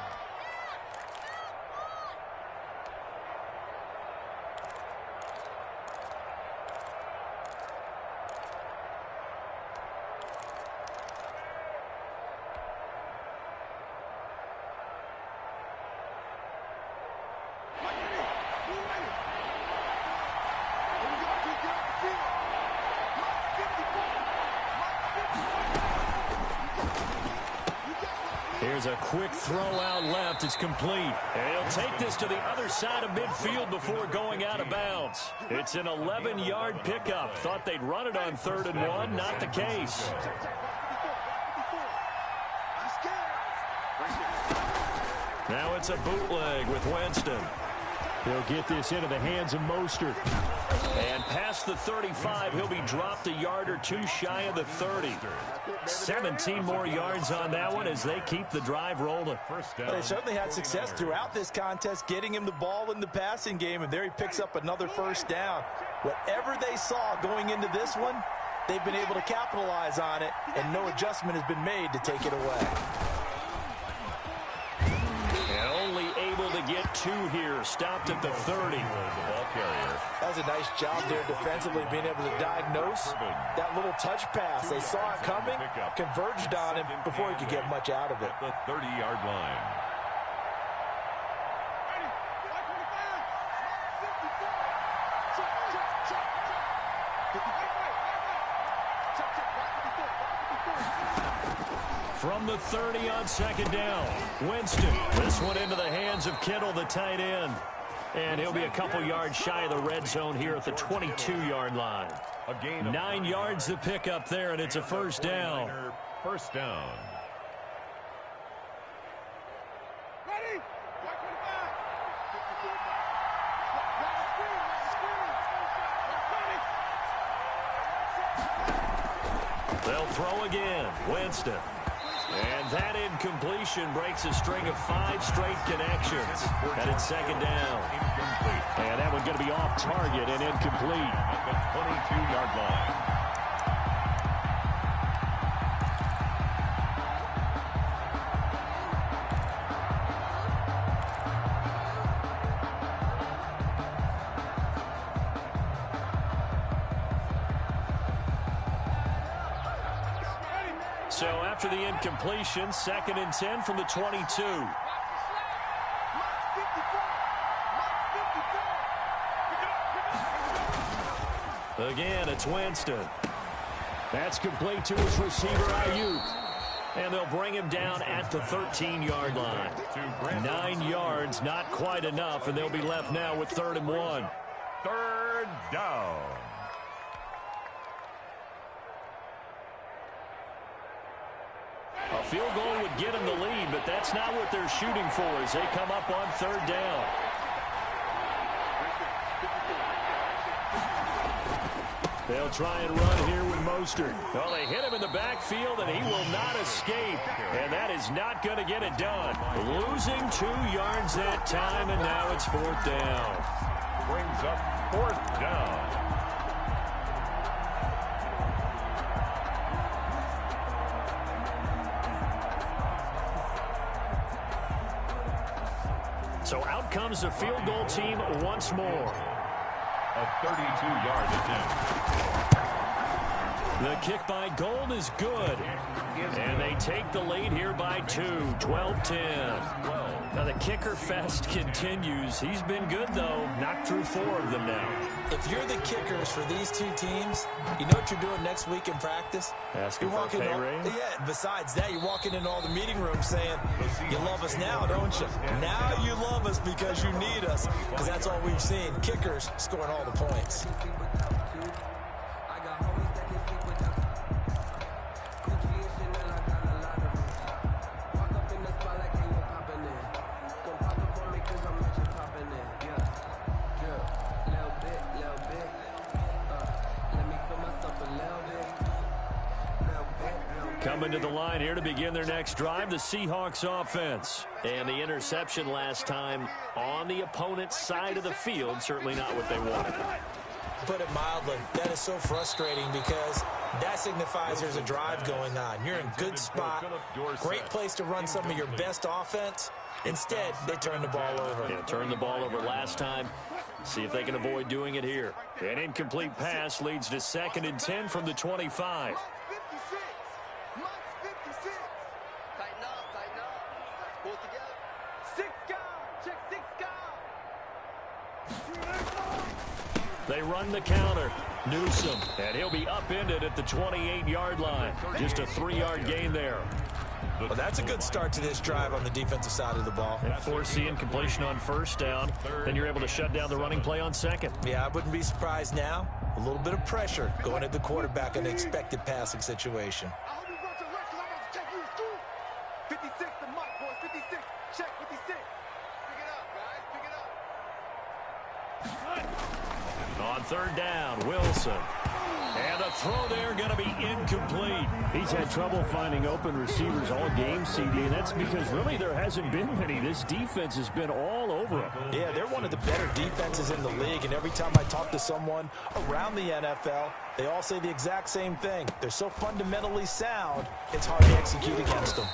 Here's a quick throw out left. It's complete. And he'll take this to the other side of midfield before going out of bounds. It's an 11-yard pickup. Thought they'd run it on 3rd and 1. Not the case. Now it's a bootleg with Winston. He'll get this into the hands of Mostert. And past the 35, he'll be dropped a yard or two shy of the 30. 17 more yards on that one as they keep the drive rolling. Well, they certainly had success throughout this contest, getting him the ball in the passing game, and there he picks up another first down. Whatever they saw going into this one, they've been able to capitalize on it, and no adjustment has been made to take it away. And only able to get two here, stopped at the 30. That was a nice job there defensively, being able to diagnose that little touch pass. They saw it coming, converged on him before he could get much out of it. The 30-yard line. From the 30 on second down, Winston. This one into the hands of Kittle, the tight end. And he'll be a couple yards shy of the red zone here at the 22-yard line. 9 yards to pick up there, and it's a first down. First down. They'll throw again. Winston. And that incompletion breaks a string of 5 straight connections. And it's second down. And that one's going to be off target and incomplete. At the 22-yard line. So after the incompletion, 2nd and 10 from the 22. Again, it's Winston. That's complete to his receiver, Ayuk. And they'll bring him down at the 13-yard line. 9 yards, not quite enough, and they'll be left now with 3rd and 1. Third down. A field goal would get them the lead, but that's not what they're shooting for as they come up on 3rd down. They'll try and run here with Mostert. Well, they hit him in the backfield, and he will not escape. And that is not going to get it done. Losing 2 yards that time, and now it's 4th down. Brings up 4th down. So out comes the field goal team once more. A 32-yard attempt. The kick by Gold is good. And they take the lead here by 2, 12-10. Now the kicker fest continues. He's been good, though. Knocked through 4 of them now. If you're the kickers for these two teams, you know what you're doing next week in practice? Asking for a pay raise? Yeah, besides that, you're walking into all the meeting rooms saying, you love us now, don't you? Now you love us because you need us, because that's all we've seen. Kickers scoring all the points. Coming to the line here to begin their next drive, the Seahawks offense. And the interception last time on the opponent's side of the field, certainly not what they wanted. Put it mildly, that is so frustrating because that signifies there's a drive going on. You're in good spot, great place to run some of your best offense. Instead, they turn the ball over. Yeah, turned the ball over last time. See if they can avoid doing it here. An incomplete pass leads to 2nd and 10 from the 25. They run the counter. Newsome, and he'll be upended at the 28-yard line. Just a 3-yard gain there. Well, that's a good start to this drive on the defensive side of the ball. And force the incompletion on 1st down. Then you're able to shut down the running play on 2nd. Yeah, I wouldn't be surprised now. A little bit of pressure going at the quarterback in an expected passing situation. 56, the mark, boys. 56. Check 56. Pick it up, guys. Pick it up. On third down, Wilson. And the throw there going to be incomplete. He's had trouble finding open receivers all game, CD, and that's because really there hasn't been many. This defense has been all over him. Yeah, they're one of the better defenses in the league, and every time I talk to someone around the NFL, they all say the exact same thing. They're so fundamentally sound, it's hard to execute against them.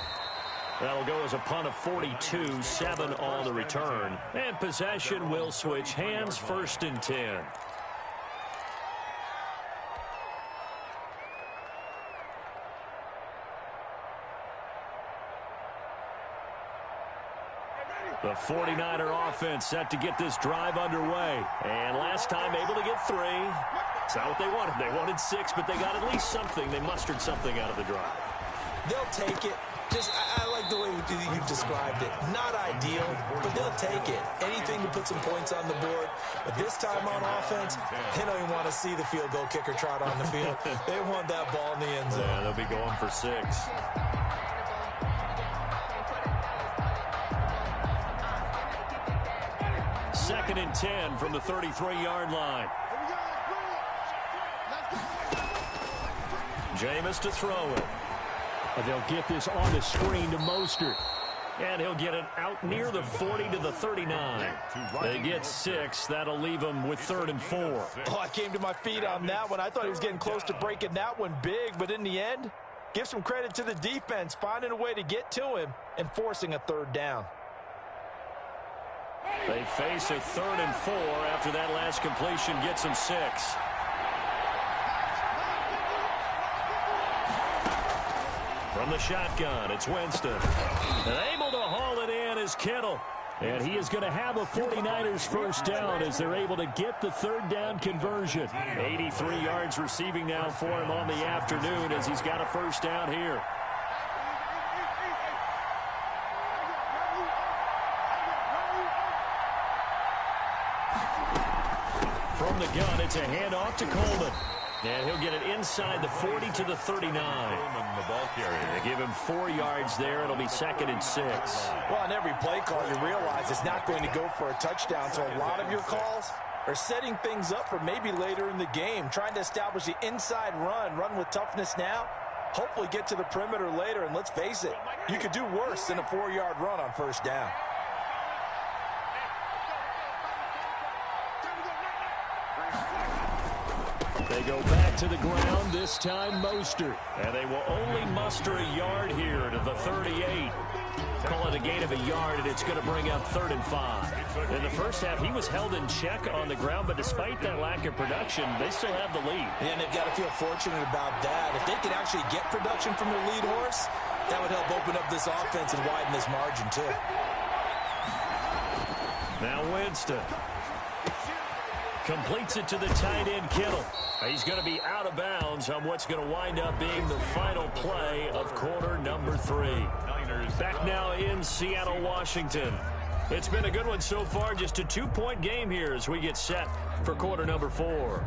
That'll go as a punt of 42, 7 on the return. And possession will switch hands, 1st and 10. The 49er offense set to get this drive underway. And last time able to get 3. It's not what they wanted. They wanted 6, but they got at least something. They mustered something out of the drive. They'll take it. I like the way you described it. Not ideal, but they'll take it. Anything to put some points on the board. But this time on offense, they don't even want to see the field goal kicker trot on the field. They want that ball in the end zone. Yeah, they'll be going for 6. Second and 10 from the 33-yard line. Jameis to throw it. And they'll get this on the screen to Mostert. And he'll get it out near the 40 to the 39. They get 6. That'll leave them with 3rd and 4. Oh, I came to my feet on that one. I thought he was getting close to breaking that one big, but in the end, give some credit to the defense, finding a way to get to him and forcing a 3rd down. They face a 3rd and 4 after that last completion gets them 6. From the shotgun, it's Winston. And able to haul it in is Kittle. And he is going to have a 49ers first down as they're able to get the 3rd down conversion. 83 yards receiving now for him on the afternoon as he's got a first down here. From the gun, it's a handoff to Coleman. And he'll get it inside the 40 to the 39. The ball carrier. They give him 4 yards there. It'll be 2nd and 6. Well, on every play call, you realize it's not going to go for a touchdown. So a lot of your calls are setting things up for maybe later in the game, trying to establish the inside run with toughness now, hopefully get to the perimeter later. And let's face it, you could do worse than a 4-yard run on first down. They go back to the ground, this time Mostert. And they will only muster a yard here to the 38. Call it a gain of a yard, and it's going to bring up 3rd and 5. In the first half, he was held in check on the ground, but despite that lack of production, they still have the lead. And they've got to feel fortunate about that. If they could actually get production from their lead horse, that would help open up this offense and widen this margin, too. Now Winston completes it to the tight end, Kittle. He's going to be out of bounds on what's going to wind up being the final play of quarter number 3. Back now in Seattle, Washington. It's been a good one so far, just a 2-point game here as we get set for quarter number 4.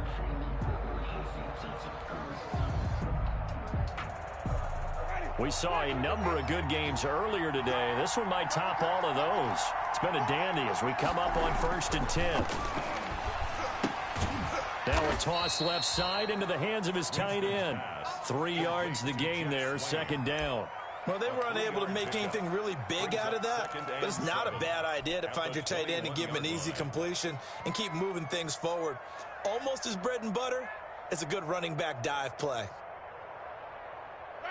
We saw a number of good games earlier today. This one might top all of those. It's been a dandy as we come up on 1st and 10. Now a toss left side into the hands of his tight end. 3 yards the gain there, 2nd down. Well, they were unable to make anything really big out of that, but it's not a bad idea to find your tight end and give him an easy completion and keep moving things forward. Almost as bread and butter as a good running back dive play.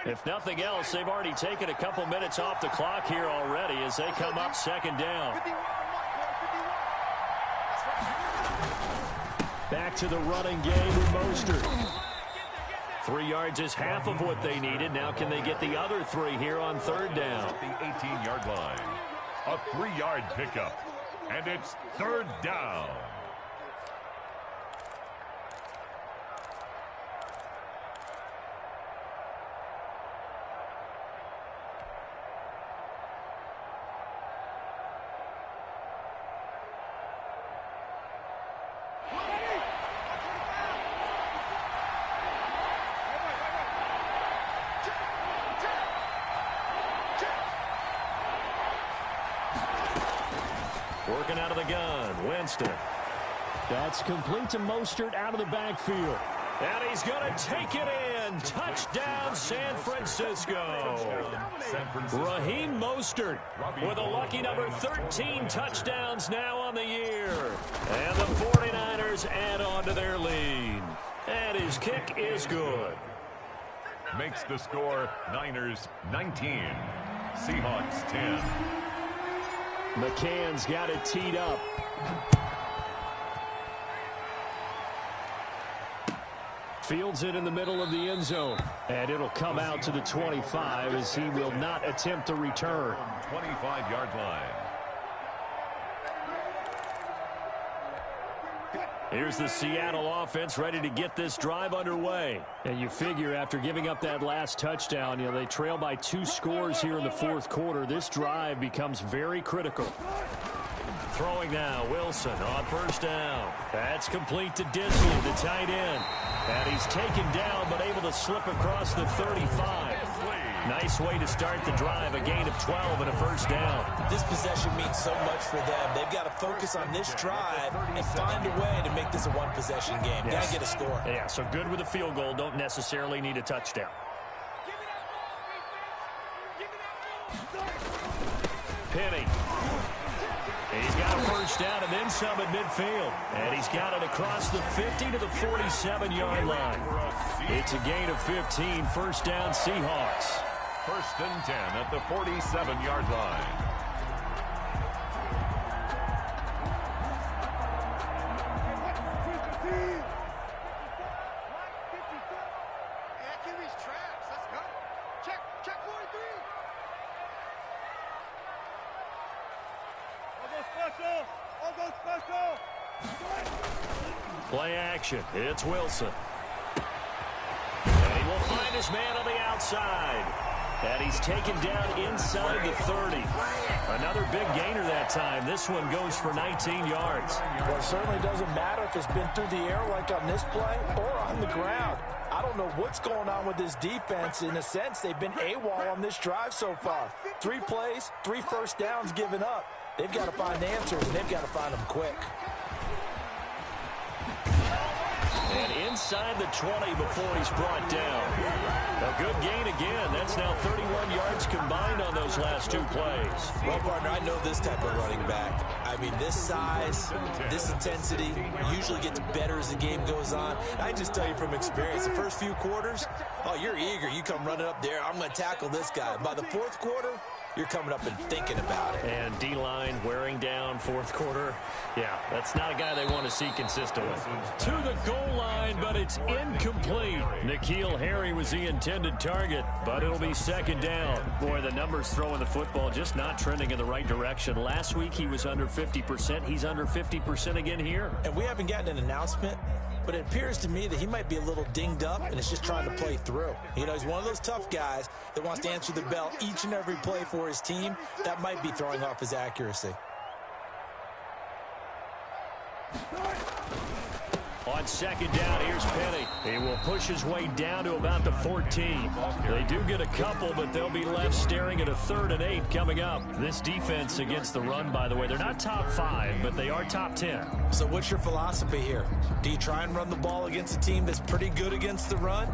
If nothing else, they've already taken a couple minutes off the clock here already as they come up 2nd down. Back to the running game with Mostert. 3 yards is half of what they needed. Now can they get the other 3 here on 3rd down? At the 18-yard line. A 3-yard pickup. And it's 3rd down. Working out of the gun, Winston. That's complete to Mostert out of the backfield. And he's going to take it in. Touchdown, San Francisco. Raheem Mostert with a lucky number 13 touchdowns now on the year. And the 49ers add on to their lead. And his kick is good. Makes the score Niners 19, Seahawks 10. McCann's got it teed up. Fields it in the middle of the end zone. And it'll come out to the 25 as he will not attempt to return. 25-yard line. Here's the Seattle offense ready to get this drive underway. And you figure after giving up that last touchdown, they trail by 2 scores here in the fourth quarter. This drive becomes very critical. Throwing now, Wilson on first down. That's complete to Disley, the tight end. And he's taken down but able to slip across the 35. Nice way to start the drive, a gain of 12 and a first down. This possession means so much for them. They've got to focus on this drive and find a way to make this a one-possession game. Yes. Got to get a score. Yeah, so good with a field goal. Don't necessarily need a touchdown. Penny. He's got a first down and then some at midfield. And he's got it across the 50 to the 47-yard line. It's a gain of 15, first down Seahawks. First and 10 at the 47-yard line. Play action. It's Wilson. And he will find his man on the outside. And he's taken down inside the 30. Another big gainer that time. This one goes for 19 yards. Well, it certainly doesn't matter if it's been through the air like on this play or on the ground. I don't know what's going on with this defense. In a sense, they've been AWOL on this drive so far. 3 plays, 3 first downs given up. They've got to find answers, and they've got to find them quick. And inside the 20 before he's brought down. A good gain again. That's now 31 yards combined on those last 2 plays. Well, partner, I know this type of running back. I mean, this size, this intensity usually gets better as the game goes on. I just tell you from experience, the first few quarters, oh, you're eager. You come running up there, I'm going to tackle this guy. By the fourth quarter, you're coming up and thinking about it. And D-line wearing down fourth quarter. Yeah, that's not a guy they want to see consistently. To the goal line, but it's incomplete. N'Keal Harry was the intended target, but it'll be second down. Boy, the numbers throwing the football just not trending in the right direction. Last week he was under 50%. He's under 50% again here. And we haven't gotten an announcement, but it appears to me that he might be a little dinged up and is just trying to play through. You know, he's one of those tough guys that wants to answer the bell each and every play for his team. That might be throwing off his accuracy. On second down, here's Penny. He will push his way down to about the 14. They do get a couple, but they'll be left staring at a 3rd and 8 coming up. This defense against the run, by the way, they're not top 5, but they are top 10. So what's your philosophy here? Do you try and run the ball against a team that's pretty good against the run?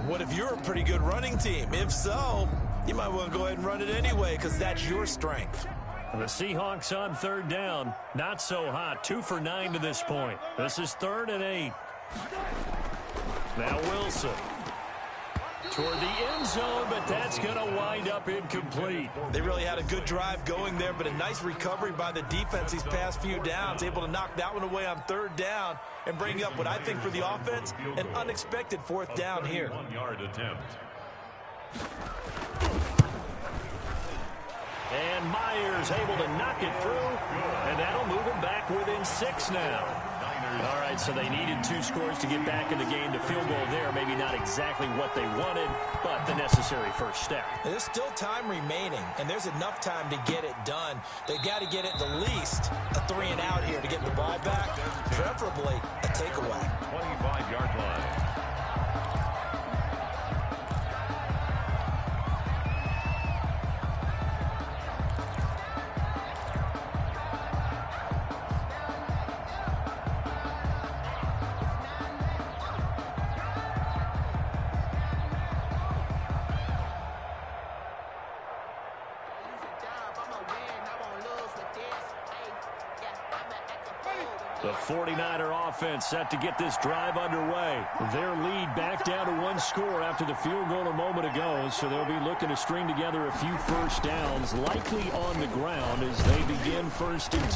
What if you're a pretty good running team? If so, you might want to go ahead and run it anyway because that's your strength. The Seahawks on 3rd down. Not so hot. 2 for 9 to this point. This is 3rd and 8. Now Wilson. Toward the end zone, but that's going to wind up incomplete. They really had a good drive going there, but a nice recovery by the defense these past few downs. Able to knock that one away on 3rd down and bring up what I think for the offense, an unexpected 4th down here. 1-yard attempt. And Myers able to knock it through, and that'll move him back within 6 now. All right, so they needed 2 scores to get back in the game. The field goal there, maybe not exactly what they wanted, but the necessary first step. There's still time remaining, and there's enough time to get it done. They got to get it the least a 3 and out here to get the ball back, preferably a takeaway. 25-yard line. The 49er offense set to get this drive underway. Their lead back down to one score after the field goal a moment ago, so they'll be looking to string together a few first downs, likely on the ground as they begin 1st and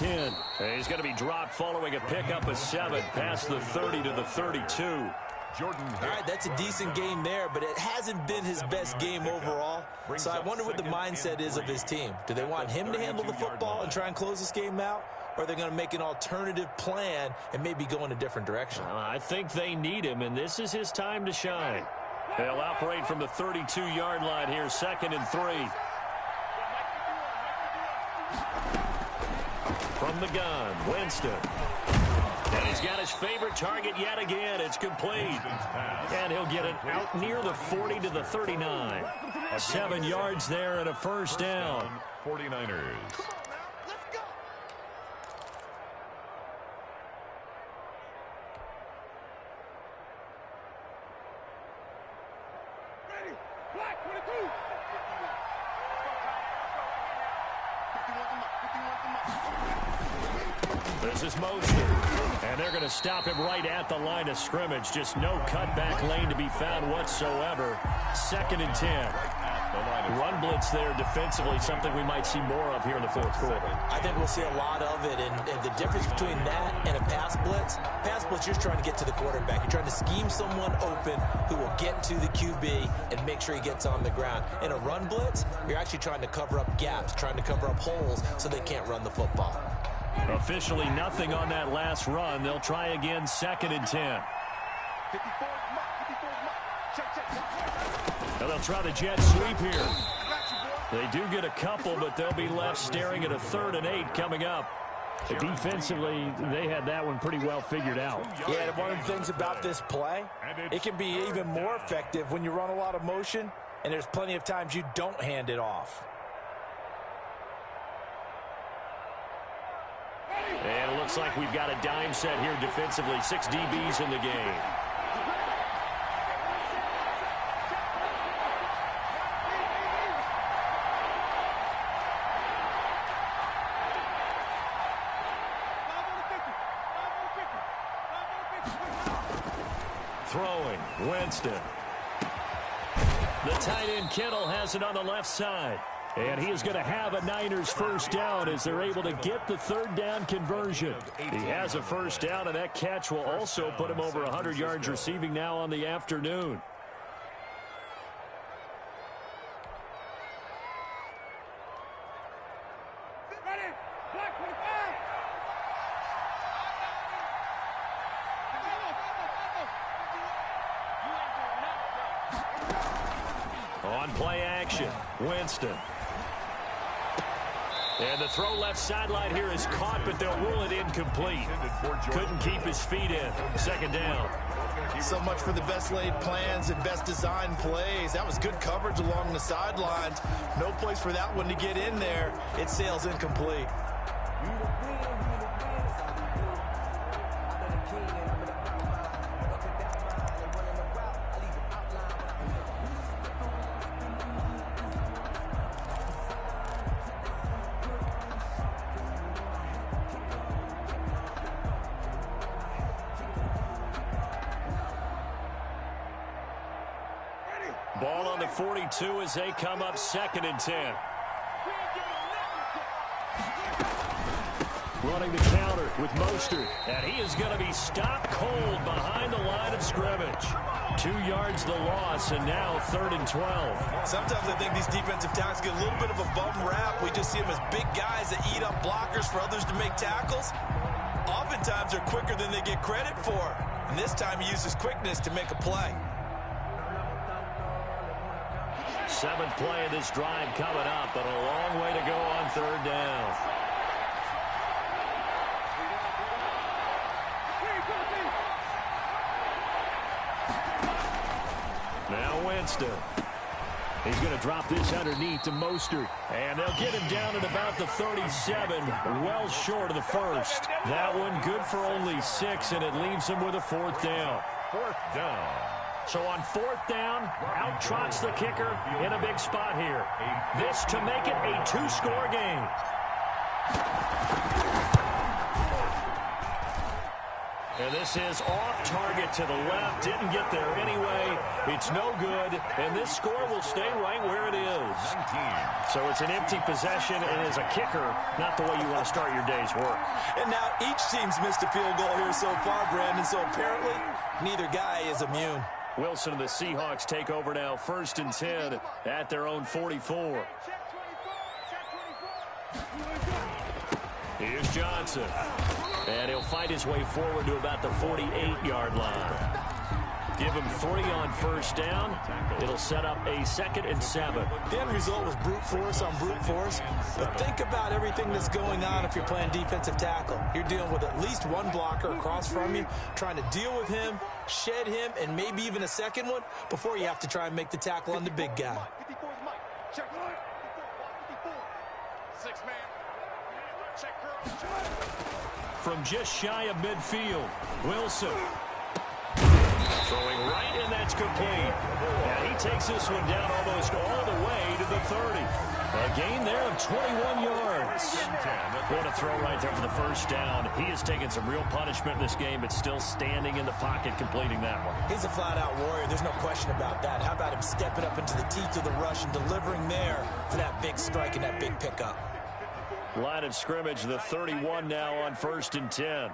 10. He's going to be dropped following a pickup of 7 past the 30 to the 32. Jordan. All right, that's a decent game there, but it hasn't been his best game overall. So I wonder what the mindset is of his team. Do they want him to handle the football and try and close this game out? Or are they going to make an alternative plan and maybe go in a different direction? I think they need him, and this is his time to shine. They'll operate from the 32-yard line here, 2nd and 3. From the gun, Winston. And he's got his favorite target yet again. It's complete. And he'll get it out near the 40 to the 39. 7 yards there and a first down. 49ers. This is Mostert, and they're going to stop him right at the line of scrimmage. Just no cutback lane to be found whatsoever. 2nd and 10. Run blitz there defensively, something we might see more of here in the 4th quarter. I think we'll see a lot of it, and the difference between that and a pass blitz, you're trying to get to the quarterback. You're trying to scheme someone open who will get to the QB and make sure he gets on the ground. In a run blitz, you're actually trying to cover up gaps, trying to cover up holes so they can't run the football. Officially nothing on that last run. They'll try again, 2nd and 10. Now they'll try the jet sweep here. They do get a couple, but they'll be left staring at a 3rd and 8 coming up. Defensively, they had that one pretty well figured out. Yeah, and one of the things about this play, it can be even more effective when you run a lot of motion, and there's plenty of times you don't hand it off. And it looks like we've got a dime set here defensively. 6 DBs in the game. Throwing, Winston. The tight end Kittle has it on the left side. And he is going to have a Niners first down as they're able to get the 3rd down conversion. He has a first down, and that catch will also put him over 100 yards receiving now on the afternoon. On play action, Winston. And the throw left sideline here is caught, but they'll rule it incomplete. Couldn't keep his feet in. 2nd down. So much for the best laid plans and best designed plays. That was good coverage along the sidelines. No place for that one to get in there. It sails incomplete. Ball on the 42 as they come up 2nd and 10. Running the counter with Mostert. And he is going to be stopped cold behind the line of scrimmage. 2 yards the loss, and now 3rd and 12. Sometimes I think these defensive tackles get a little bit of a bum rap. We just see them as big guys that eat up blockers for others to make tackles. Oftentimes they're quicker than they get credit for. And this time he uses quickness to make a play. 7th play of this drive coming up, but a long way to go on 3rd down. Now Winston. He's going to drop this underneath to Mostert. And they'll get him down at about the 37, well short of the first. That one good for only 6, and it leaves him with a 4th down. 4th down. So on 4th down, out trots the kicker in a big spot here. This to make it a 2-score game. And this is off target to the left. Didn't get there anyway. It's no good. And this score will stay right where it is. 19. So it's an empty possession, and as a kicker, not the way you want to start your day's work. And now each team's missed a field goal here so far, Brandon. So apparently, neither guy is immune. Wilson and the Seahawks take over now, 1st and 10 at their own 44. Here's Johnson. And he'll fight his way forward to about the 48-yard line. Give him 3 on 1st down. It'll set up a 2nd and 7. The end result was brute force on brute force. But think about everything that's going on if you're playing defensive tackle. You're dealing with at least one blocker across from you, trying to deal with him, shed him, and maybe even a second one before you have to try and make the tackle on the big guy. 54 is Mike. Check. 54. 6 man. Check curl. From just shy of midfield, Wilson. Throwing right, and that's complete. And he takes this one down almost all the way to the 30. A gain there of 21 yards. What a throw right there for the 1st down. He has taken some real punishment in this game, but still standing in the pocket completing that one. He's a flat-out warrior. There's no question about that. How about him stepping up into the teeth of the rush and delivering there for that big strike and that big pickup? Line of scrimmage, the 31 now on 1st and 10.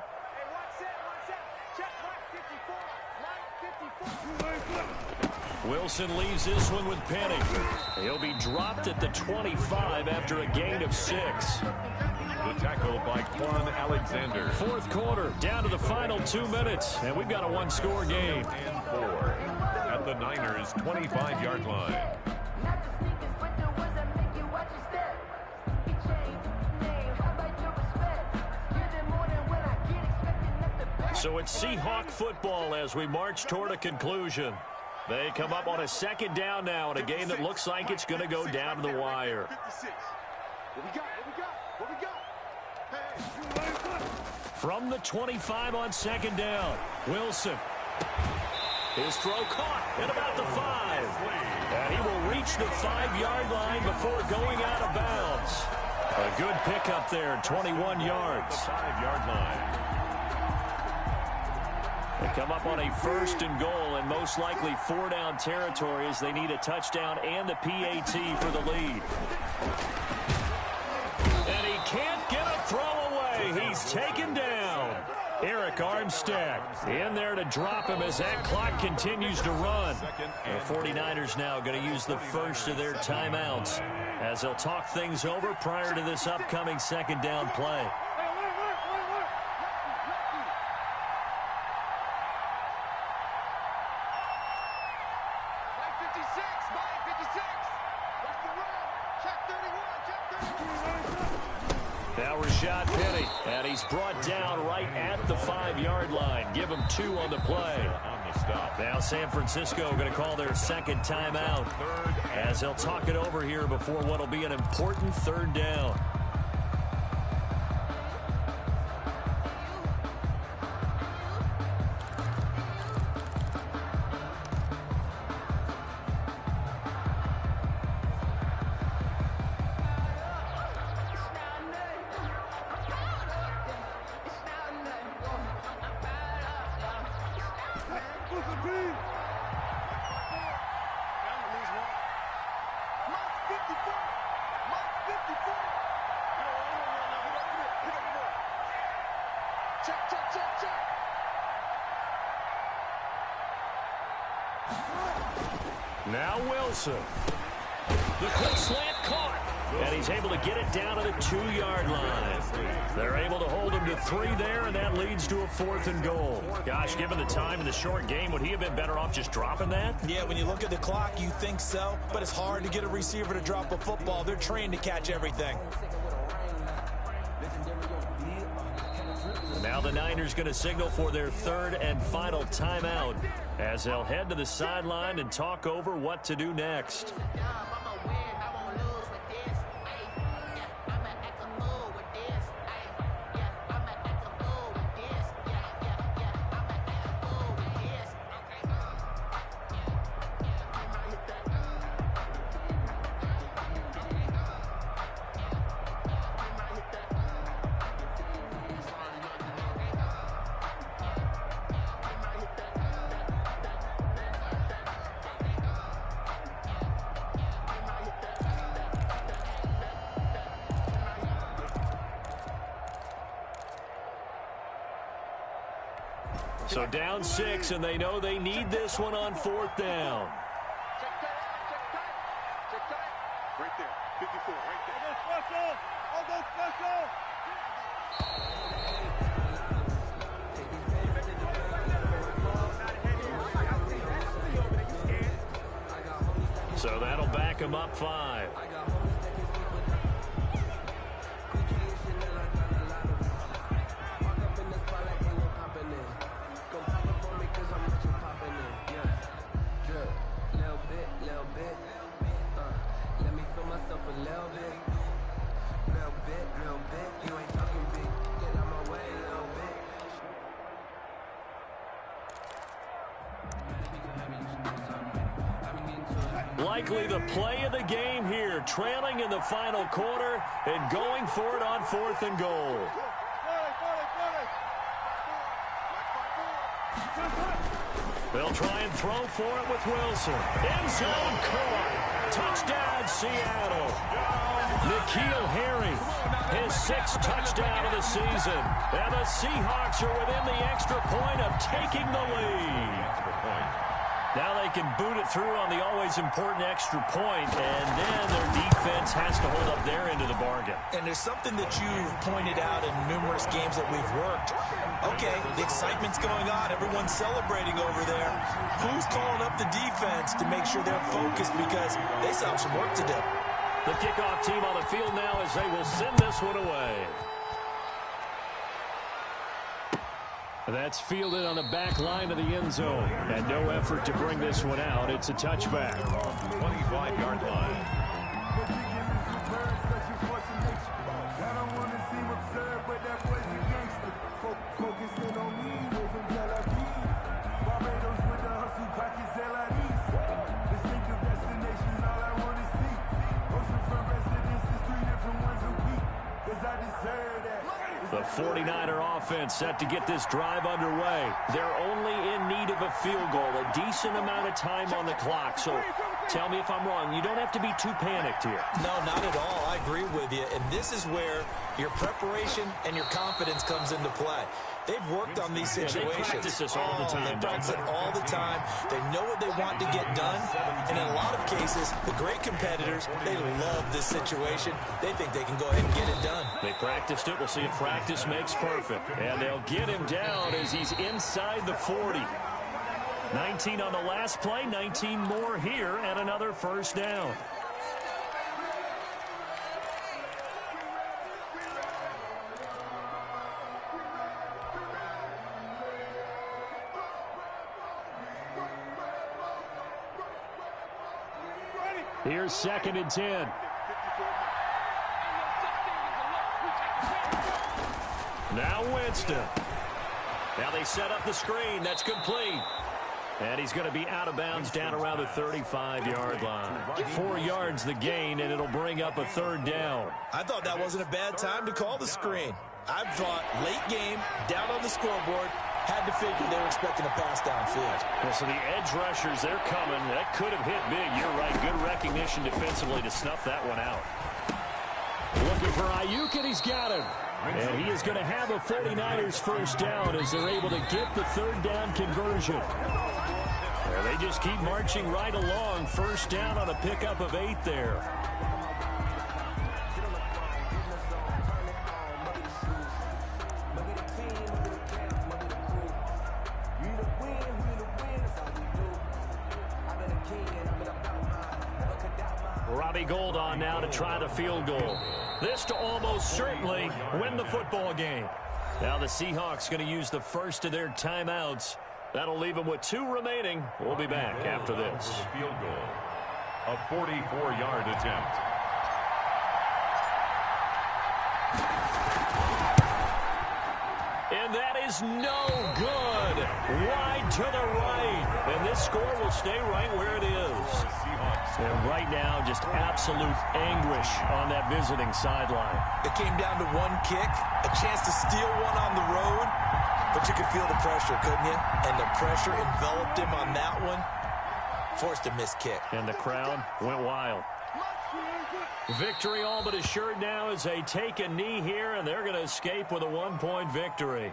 Wilson leaves this one with Penny. He'll be dropped at the 25 after a gain of 6. The tackle by Quan Alexander. 4th quarter, down to the final 2 minutes, and we've got a 1-score game. And 4 at the Niners' 25-yard line. So it's Seahawk football as we march toward a conclusion. They come up on a 2nd down now in a game that looks like it's going to go down to the wire. 56. What we got? From the 25 on 2nd down, Wilson. His throw caught at about the 5. And he will reach the 5-yard line before going out of bounds. A good pickup there, 21 yards. 5-yard line. They come up on a 1st and goal, and most likely 4-down territory as they need a touchdown and a PAT for the lead. And he can't get a throw away. He's taken down. Eric Armstead in there to drop him as that clock continues to run. The 49ers now going to use the first of their timeouts as they'll talk things over prior to this upcoming 2nd down play. Now Rashad Penny, and he's brought down right at the 5-yard line. Give him 2 on the play. Now San Francisco going to call their 2nd timeout as they'll talk it over here before what will be an important 3rd down. Now Wilson. The quick slant caught. And he's able to get it down to the 2-yard line. They're able to hold him to 3 there, and that leads to a 4th and goal. Gosh, given the time in the short game, would he have been better off just dropping that? Yeah, when you look at the clock, you think so, but it's hard to get a receiver to drop a football. They're trained to catch everything. Now the Niners going to signal for their 3rd and final timeout as they'll head to the sideline and talk over what to do next. So down 6, and they know they need this one on 4th down. Right there, 54, right there. I'll go special. So that'll back him up 5. Likely the play of the game here, trailing in the final quarter and going for it on 4th and goal. They'll try and throw for it with Wilson. End zone caught. Touchdown, Seattle. N'Keal Harry, his 6th touchdown of the season. And the Seahawks are within the extra point of taking the lead. Now they can boot it through on the always important extra point, and then their defense has to hold up their end of the bargain. And there's something that you've pointed out in numerous games that we've worked. Okay, the excitement's going on. Everyone's celebrating over there. Who's calling up the defense to make sure they're focused, because they still have some work to do. The kickoff team on the field now as they will send this one away. That's fielded on the back line of the end zone. And no effort to bring this one out. It's a touchback. 25-yard line. The 49er offense set to get this drive underway. They're only in need of a field goal, a decent amount of time on the clock. So tell me if I'm wrong. You don't have to be too panicked here. No, not at all. I agree with you. And this is where your preparation and your confidence comes into play. They've worked on these situations. They practice this all the time. They practice it all the time. They know what they want to get done. And in a lot of cases, the great competitors, they love this situation. They think they can go ahead and get it done. They practiced it. We'll see if practice makes perfect. And they'll get him down as he's inside the 40. 19 on the last play, 19 more here, and another first down. Here's 2nd and 10. Now Winston. Now they set up the screen. That's complete. And he's going to be out of bounds down around the 35-yard line. 4 yards the gain, and it'll bring up a 3rd down. I thought that wasn't a bad time to call the screen. I thought late game, down on the scoreboard, had to figure they were expecting a pass downfield. Well, so the edge rushers, they're coming. That could have hit big. You're right. Good recognition defensively to snuff that one out. Looking for Ayuk, and he's got him. And he is going to have a 49ers first down as they're able to get the 3rd down conversion. And they just keep marching right along. First down on a pickup of 8 there. Robbie Gould on now to try the field goal. This to almost certainly win the football game. Now the Seahawks going to use the first of their timeouts. That'll leave them with 2 remaining. We'll be back after this. Field goal. A 44-yard attempt. And that is no good. Wide to the right. And this score will stay right where it is. And right now, just absolute anguish on that visiting sideline. It came down to one kick, a chance to steal one on the road, but you could feel the pressure, couldn't you? And the pressure enveloped him on that one, forced a missed kick. And the crowd went wild. Victory all but assured now as they take a knee here, and they're going to escape with a 1-point victory.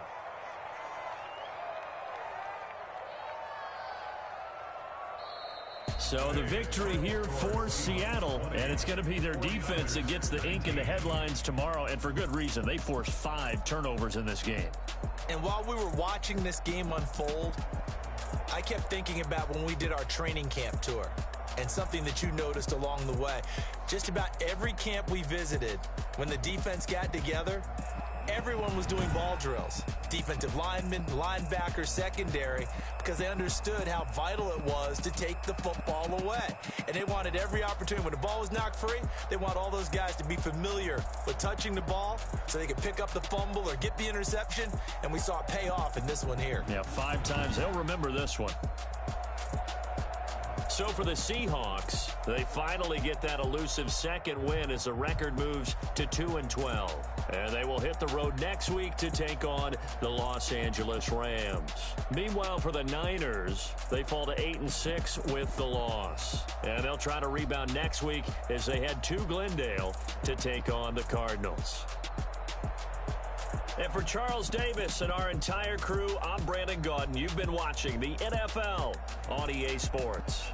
So the victory here for Seattle, and it's going to be their defense that gets the ink in the headlines tomorrow, and for good reason. They forced 5 turnovers in this game. And while we were watching this game unfold, I kept thinking about when we did our training camp tour and something that you noticed along the way. Just about every camp we visited, when the defense got together, everyone was doing ball drills. Defensive linemen, linebackers, secondary, because they understood how vital it was to take the football away. And they wanted every opportunity. When the ball was knocked free, they want all those guys to be familiar with touching the ball so they could pick up the fumble or get the interception. And we saw it pay off in this one here. Yeah, 5 times. They'll remember this one. So for the Seahawks, they finally get that elusive second win as the record moves to 2-12. And they will hit the road next week to take on the Los Angeles Rams. Meanwhile, for the Niners, they fall to 8-6 with the loss. And they'll try to rebound next week as they head to Glendale to take on the Cardinals. And for Charles Davis and our entire crew, I'm Brandon Gaudin. You've been watching the NFL on EA Sports.